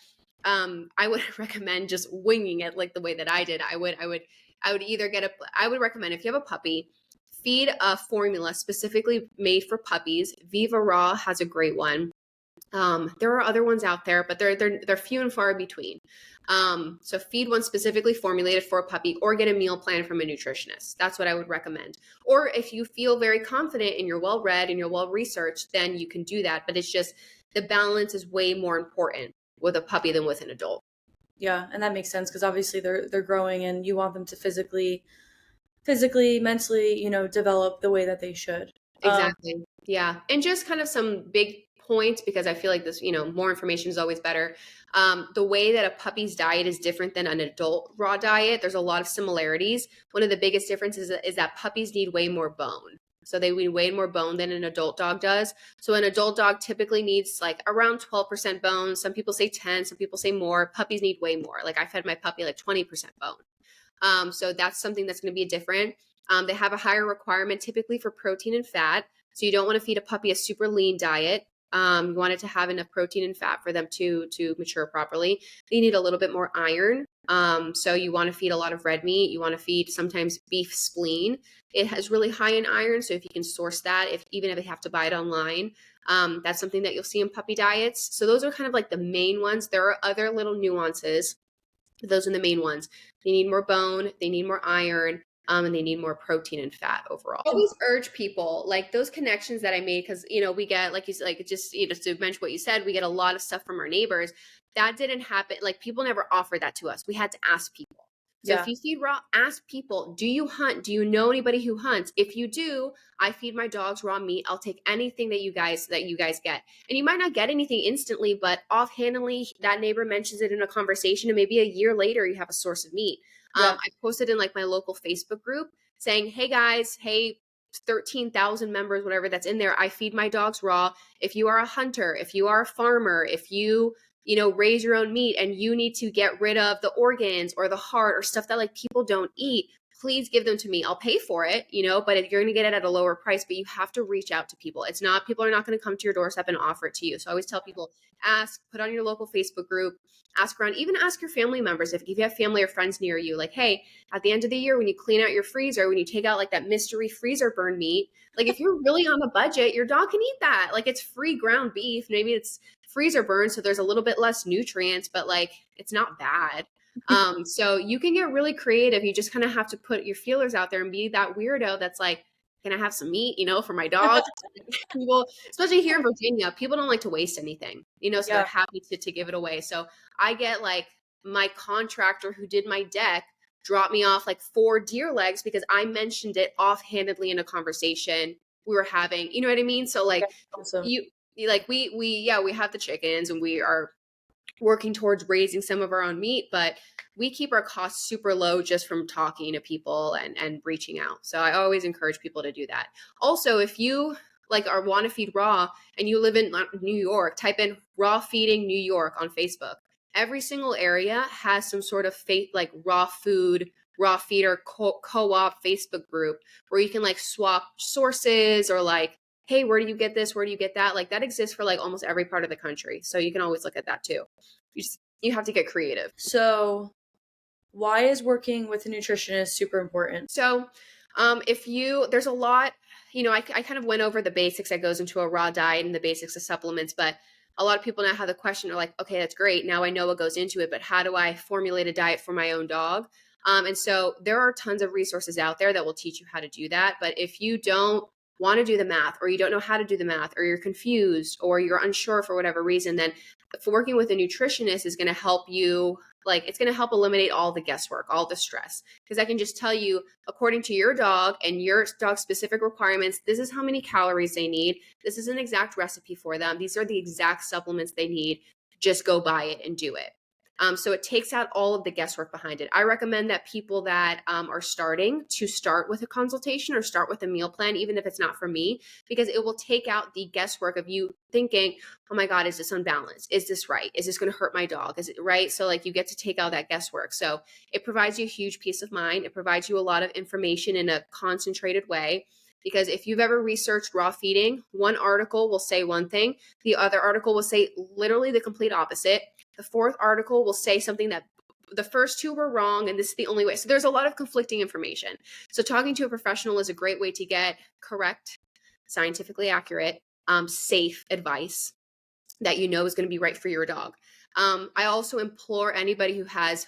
[SPEAKER 2] I would recommend just winging it like the way that I did. I would recommend, if you have a puppy, feed a formula specifically made for puppies. Viva Raw has a great one. There are other ones out there, but they're few and far between. So feed one specifically formulated for a puppy, or get a meal plan from a nutritionist. That's what I would recommend. Or if you feel very confident and you're well read and you're well researched, then you can do that. But it's just, the balance is way more important with a puppy than with an adult.
[SPEAKER 1] Yeah, and that makes sense because obviously they're growing and you want them to physically, mentally, develop the way that they should.
[SPEAKER 2] Exactly. Yeah. And just kind of some big points, because I feel like this, more information is always better. The way that a puppy's diet is different than an adult raw diet, there's a lot of similarities. One of the biggest differences is that puppies need way more bone. So they need way more bone than an adult dog does. So an adult dog typically needs like around 12% bone. Some people say 10, some people say more. Puppies need way more. Like I fed my puppy like 20% bone. So that's something that's going to be different. They have a higher requirement typically for protein and fat. So you don't want to feed a puppy a super lean diet. You want it to have enough protein and fat for them to mature properly. They need a little bit more iron. So you want to feed a lot of red meat. You want to feed sometimes beef spleen. It has really high in iron. So if you can source that, even if they have to buy it online, that's something that you'll see in puppy diets. So those are kind of like the main ones. There are other little nuances, but those are the main ones. They need more bone. They need more iron. And they need more protein and fat overall. I always urge people, like those connections that I made, because, we get, like you said, like just, to mention what you said, we get a lot of stuff from our neighbors. That didn't happen. Like people never offered that to us. We had to ask people. So
[SPEAKER 1] Yeah.
[SPEAKER 2] if you feed raw, ask people, do you hunt? Do you know anybody who hunts? If you do, I feed my dogs raw meat. I'll take anything that you guys get. And you might not get anything instantly, but offhandedly, that neighbor mentions it in a conversation, and maybe a year later, you have a source of meat.
[SPEAKER 1] Yeah.
[SPEAKER 2] I posted in like my local Facebook group saying, hey guys, hey, 13,000 members, whatever that's in there. I feed my dogs raw. If you are a hunter, if you are a farmer, if you raise your own meat and you need to get rid of the organs or the heart or stuff that like people don't eat, please give them to me. I'll pay for it, but you're going to get it at a lower price, but you have to reach out to people. People are not going to come to your doorstep and offer it to you. So I always tell people, ask, put on your local Facebook group, ask around, even ask your family members. If you have family or friends near you, like, hey, at the end of the year, when you clean out your freezer, when you take out like that mystery freezer burn meat, like if you're really on a budget, your dog can eat that. Like it's free ground beef. Maybe it's freezer burn, so there's a little bit less nutrients, but like it's not bad. So you can get really creative. You just kind of have to put your feelers out there and be that weirdo that's like, can I have some meat, for my dog? People, especially here in Virginia, people don't like to waste anything, so they're happy to give it away. So I get like my contractor who did my deck dropped me off like 4 deer legs because I mentioned it offhandedly in a conversation we were having, you know what I mean? So like
[SPEAKER 1] Awesome.
[SPEAKER 2] we have the chickens and we are working towards raising some of our own meat, but we keep our costs super low just from talking to people and reaching out. So I always encourage people to do that. Also, if you like are want to feed raw and you live in New York, type in raw feeding New York on Facebook. Every single area has some sort of like raw food, raw feeder co-op Facebook group where you can like swap sources or like, hey, where do you get this? Where do you get that? Like that exists for like almost every part of the country. So you can always look at that too. You have to get creative.
[SPEAKER 1] So why is working with a nutritionist super important?
[SPEAKER 2] So there's a lot, I kind of went over the basics that goes into a raw diet and the basics of supplements, but a lot of people now have the question, are like, okay, that's great. Now I know what goes into it, but how do I formulate a diet for my own dog? And so there are tons of resources out there that will teach you how to do that. But if you don't want to do the math, or you don't know how to do the math, or you're confused, or you're unsure for whatever reason, then working with a nutritionist is going to help you. Like it's going to help eliminate all the guesswork, all the stress. Because I can just tell you, according to your dog and your dog's specific requirements, this is how many calories they need. This is an exact recipe for them. These are the exact supplements they need. Just go buy it and do it. So it takes out all of the guesswork behind it. I recommend that people that are starting to start with a consultation or start with a meal plan, even if it's not for me, because it will take out the guesswork of you thinking, oh my God, is this unbalanced? Is this right? Is this going to hurt my dog? Is it right? So like you get to take out that guesswork. So it provides you a huge peace of mind. It provides you a lot of information in a concentrated way. Because if you've ever researched raw feeding, one article will say one thing, the other article will say literally the complete opposite. The fourth article will say something that the first 2 were wrong and this is the only way. So there's a lot of conflicting information. So talking to a professional is a great way to get correct, scientifically accurate, safe advice that is going to be right for your dog. I also implore anybody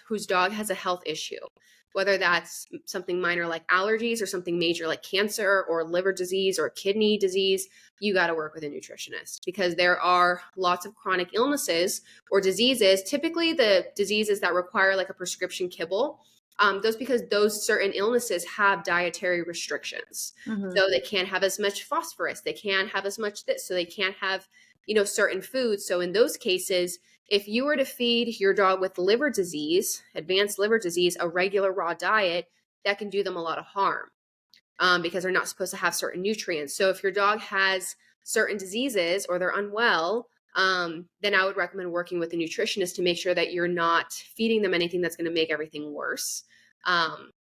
[SPEAKER 2] whose dog has a health issue, whether that's something minor like allergies or something major like cancer or liver disease or kidney disease, you got to work with a nutritionist because there are lots of chronic illnesses or diseases, typically the diseases that require like a prescription kibble. Because those certain illnesses have dietary restrictions.
[SPEAKER 1] Mm-hmm.
[SPEAKER 2] So they can't have as much phosphorus. They can't have as much this. So they can't have, certain foods. So in those cases, if you were to feed your dog with liver disease, advanced liver disease, a regular raw diet, that can do them a lot of harm because they're not supposed to have certain nutrients. So if your dog has certain diseases or they're unwell, then I would recommend working with a nutritionist to make sure that you're not feeding them anything that's going to make everything worse.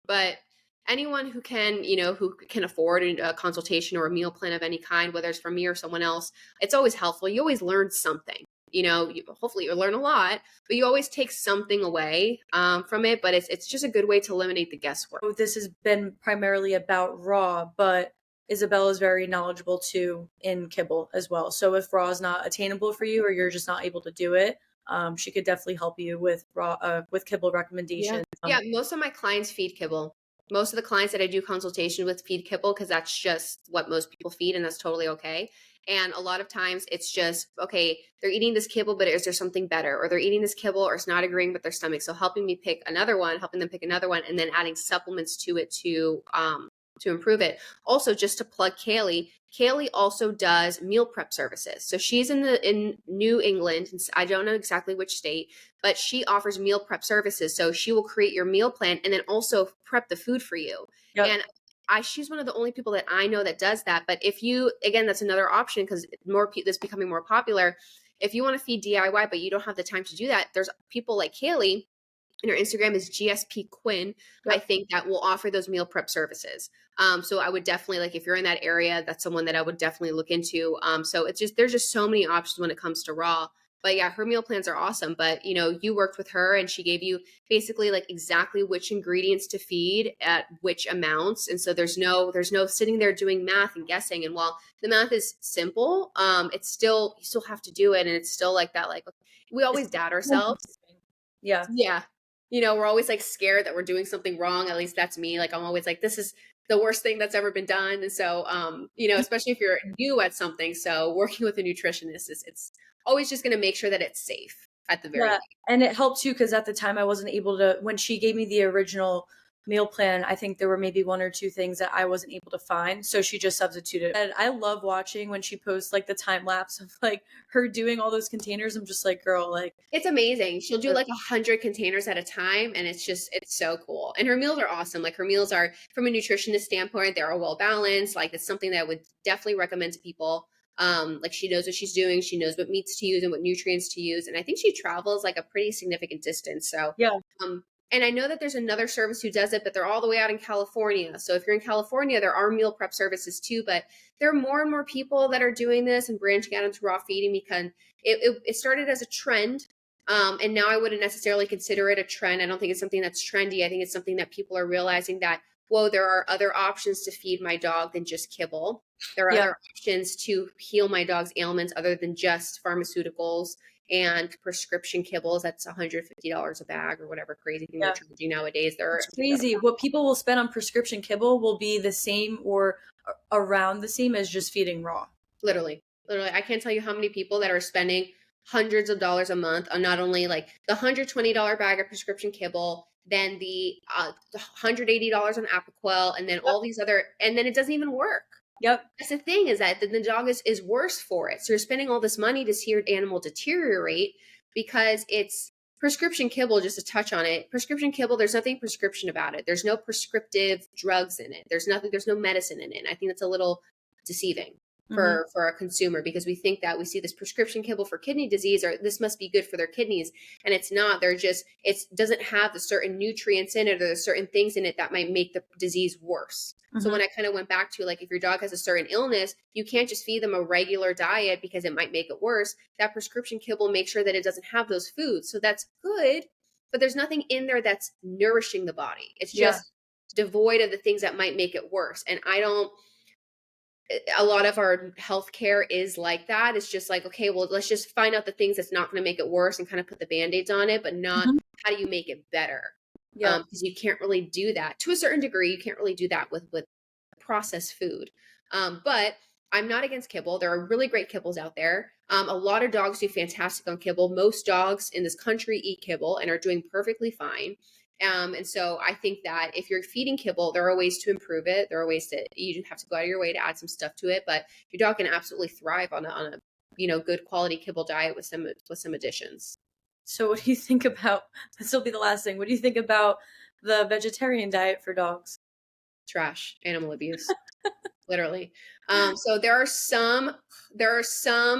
[SPEAKER 2] But anyone who can afford a consultation or a meal plan of any kind, whether it's from me or someone else, it's always helpful. You always learn something. Hopefully you learn a lot, but you always take something away from it. But it's just a good way to eliminate the guesswork.
[SPEAKER 1] This has been primarily about raw, but Isabela is very knowledgeable too in kibble as well. So if raw is not attainable for you or you're just not able to do it, she could definitely help you with raw with kibble recommendations.
[SPEAKER 2] Yeah, most of my clients feed kibble. Most of the clients that I do consultation with feed kibble because that's just what most people feed and that's totally okay. And a lot of times it's just, okay, they're eating this kibble, but is there something better? Or they're eating this kibble or it's not agreeing with their stomach. So helping them pick another one, and then adding supplements to it to improve it. Also, just to plug Kaylee, Kaylee also does meal prep services. So she's in New England. I don't know exactly which state, but she offers meal prep services. So she will create your meal plan and then also prep the food for you.
[SPEAKER 1] Yep.
[SPEAKER 2] And she's one of the only people that I know that does that. But if you, again, that's another option because this becoming more popular. If you want to feed DIY, but you don't have the time to do that, there's people like Kaylee, and her Instagram is GSP Quinn.
[SPEAKER 1] Yep.
[SPEAKER 2] I think that will offer those meal prep services. So I would definitely, like, if you're in that area, that's someone that I would definitely look into. So there's just so many options when it comes to raw. But yeah, her meal plans are awesome. But you worked with her and she gave you basically like exactly which ingredients to feed at which amounts. And so there's no sitting there doing math and guessing. And while the math is simple, it's still, you still have to do it. And it's still like that, like we always doubt ourselves.
[SPEAKER 1] Yeah.
[SPEAKER 2] Yeah. We're always like scared that we're doing something wrong. At least that's me. Like I'm always like, this is the worst thing that's ever been done. And so, especially if you're new at something. So working with a nutritionist it's always just going to make sure that it's safe at the very least.
[SPEAKER 1] And it helped too, because at the time I wasn't able to, when she gave me the original meal plan, I think there were maybe one or two things that I wasn't able to find. So she just substituted. And I love watching when she posts like the time lapse of like her doing all those containers. I'm just like, girl, like
[SPEAKER 2] it's amazing. She'll do like 100 containers at a time. And it's so cool. And her meals are awesome. Like her meals are, from a nutritionist standpoint, they're all well balanced. Like it's something that I would definitely recommend to people. Like she knows what she's doing. She knows what meats to use and what nutrients to use. And I think she travels like a pretty significant distance. So
[SPEAKER 1] yeah.
[SPEAKER 2] And I know that there's another service who does it, but they're all the way out in California. So if you're in California, there are meal prep services too, but there are more and more people that are doing this and branching out into raw feeding because it started as a trend. And now I wouldn't necessarily consider it a trend. I don't think it's something that's trendy. I think it's something that people are realizing that, whoa, there are other options to feed my dog than just kibble. There are other options to heal my dog's ailments other than just pharmaceuticals and prescription kibbles. That's $150 a bag or whatever crazy thing they're charging nowadays.
[SPEAKER 1] It's crazy. What people will spend on prescription kibble will be the same or around the same as just feeding raw.
[SPEAKER 2] Literally. I can't tell you how many people that are spending hundreds of dollars a month on not only like the $120 bag of prescription kibble, then the $180 on Apoquel, and then all these other, and then it doesn't even work.
[SPEAKER 1] Yep.
[SPEAKER 2] That's the thing, is that the dog is worse for it. So you're spending all this money to see your animal deteriorate because it's prescription kibble. Just to touch on it, prescription kibble, there's nothing prescription about it. There's no prescriptive drugs in it. There's no medicine in it. And I think that's a little deceiving for a consumer, because we think that we see this prescription kibble for kidney disease, or this must be good for their kidneys. And it's not. It doesn't have the certain nutrients in it or the certain things in it that might make the disease worse. So when I kind of went back to, like, if your dog has a certain illness, you can't just feed them a regular diet because it might make it worse. That prescription kibble makes sure that it doesn't have those foods. So that's good, but there's nothing in there that's nourishing the body. It's just devoid of the things that might make it worse. And a lot of our healthcare is like that. It's just like, okay, well, let's just find out the things that's not going to make it worse and kind of put the Band-Aids on it, but not how do you make it better?
[SPEAKER 1] Yeah.
[SPEAKER 2] Because you can't really do that to a certain degree. You can't really do that with processed food. But I'm not against kibble. There are really great kibbles out there. A lot of dogs do fantastic on kibble. Most dogs in this country eat kibble and are doing perfectly fine. And so I think that if you're feeding kibble, there are ways to improve it. There are ways you have to go out of your way to add some stuff to it, but your dog can absolutely thrive on a good quality kibble diet with some additions.
[SPEAKER 1] So what do you think about, this will be the last thing, what do you think about the vegetarian diet for dogs?
[SPEAKER 2] Trash, animal abuse, literally. So there are some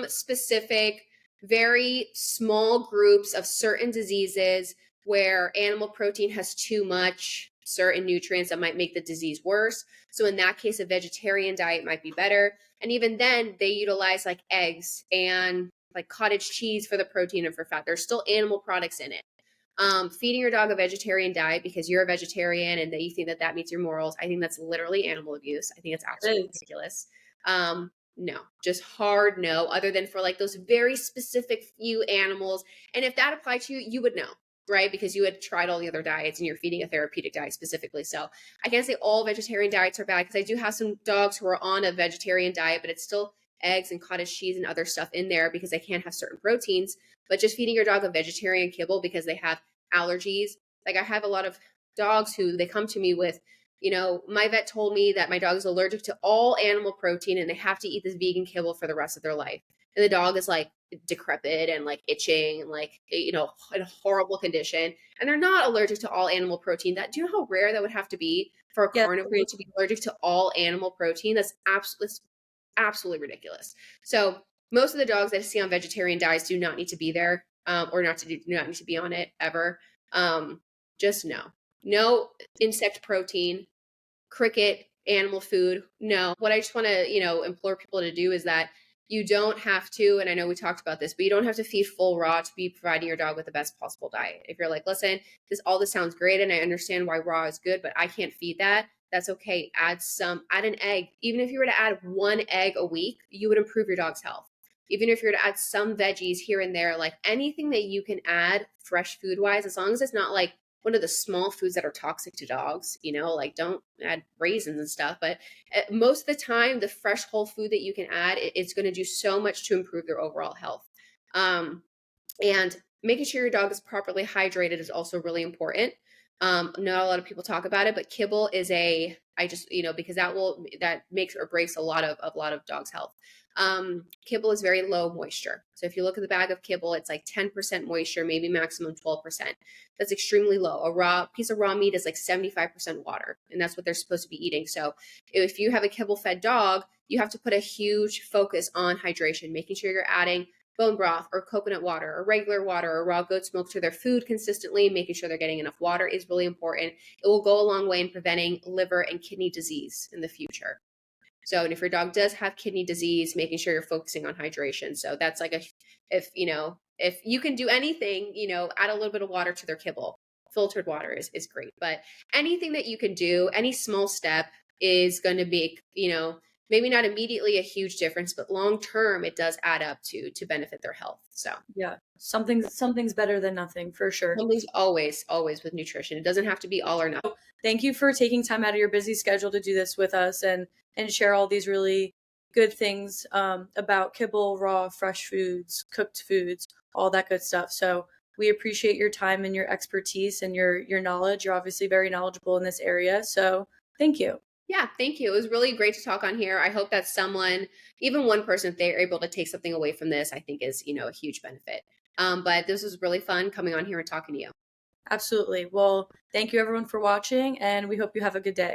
[SPEAKER 2] specific, very small groups of certain diseases where animal protein has too much certain nutrients that might make the disease worse. So in that case, a vegetarian diet might be better. And even then, they utilize like eggs and like cottage cheese for the protein and for fat. There's still animal products in it. Feeding your dog a vegetarian diet because you're a vegetarian and that you think that meets your morals, I think that's literally animal abuse. I think it's absolutely ridiculous. No, just hard no, other than for like those very specific few animals. And if that applied to you, you would know, right? Because you had tried all the other diets and you're feeding a therapeutic diet specifically. So I can't say all vegetarian diets are bad, because I do have some dogs who are on a vegetarian diet, but it's still eggs and cottage cheese and other stuff in there because they can't have certain proteins. But just feeding your dog a vegetarian kibble because they have allergies. Like I have a lot of dogs who they come to me with, my vet told me that my dog is allergic to all animal protein and they have to eat this vegan kibble for the rest of their life. And the dog is like decrepit and like itching and like, in a horrible condition. And they're not allergic to all animal protein. Do you know how rare that would have to be for a carnivore to be allergic to all animal protein? That's absolutely ridiculous. So most of the dogs that I see on vegetarian diets do not need to be there, or do not need to be on it ever. Just no insect protein, cricket, animal food. No. What I just want to, implore people to do is that you don't have to, and I know we talked about this, but you don't have to feed full raw to be providing your dog with the best possible diet. If you're like, listen, all this sounds great and I understand why raw is good, but I can't feed that. That's okay. Add an egg. Even if you were to add 1 egg a week, you would improve your dog's health. Even if you were to add some veggies here and there, like anything that you can add fresh food wise, as long as it's not like one of the small foods that are toxic to dogs, like don't add raisins and stuff. But most of the time, the fresh whole food that you can add, it's going to do so much to improve their overall health. And making sure your dog is properly hydrated is also really important. Not a lot of people talk about it, but kibble is because that makes or breaks a lot of dogs' health. Kibble is very low moisture. So if you look at the bag of kibble, it's like 10% moisture, maybe maximum 12%. That's extremely low. A piece of raw meat is like 75% water, and that's what they're supposed to be eating. So if you have a kibble fed dog, you have to put a huge focus on hydration, making sure you're adding bone broth or coconut water or regular water or raw goat's milk to their food consistently, making sure they're getting enough water is really important. It will go a long way in preventing liver and kidney disease in the future. So, and if your dog does have kidney disease, making sure you're focusing on hydration. So that's like if you can do anything, add a little bit of water to their kibble. Filtered water is great, but anything that you can do, any small step is going to make, maybe not immediately a huge difference, but long term, it does add up to benefit their health. So
[SPEAKER 1] yeah, something's better than nothing for sure.
[SPEAKER 2] Something's always with nutrition. It doesn't have to be all or nothing.
[SPEAKER 1] Thank you for taking time out of your busy schedule to do this with us and share all these really good things about kibble, raw, fresh foods, cooked foods, all that good stuff. So we appreciate your time and your expertise and your knowledge. You're obviously very knowledgeable in this area. So thank you.
[SPEAKER 2] Yeah, thank you. It was really great to talk on here. I hope that someone, even one person, if they're able to take something away from this, I think is, a huge benefit. But this was really fun coming on here and talking to you.
[SPEAKER 1] Absolutely. Well, thank you everyone for watching, and we hope you have a good day.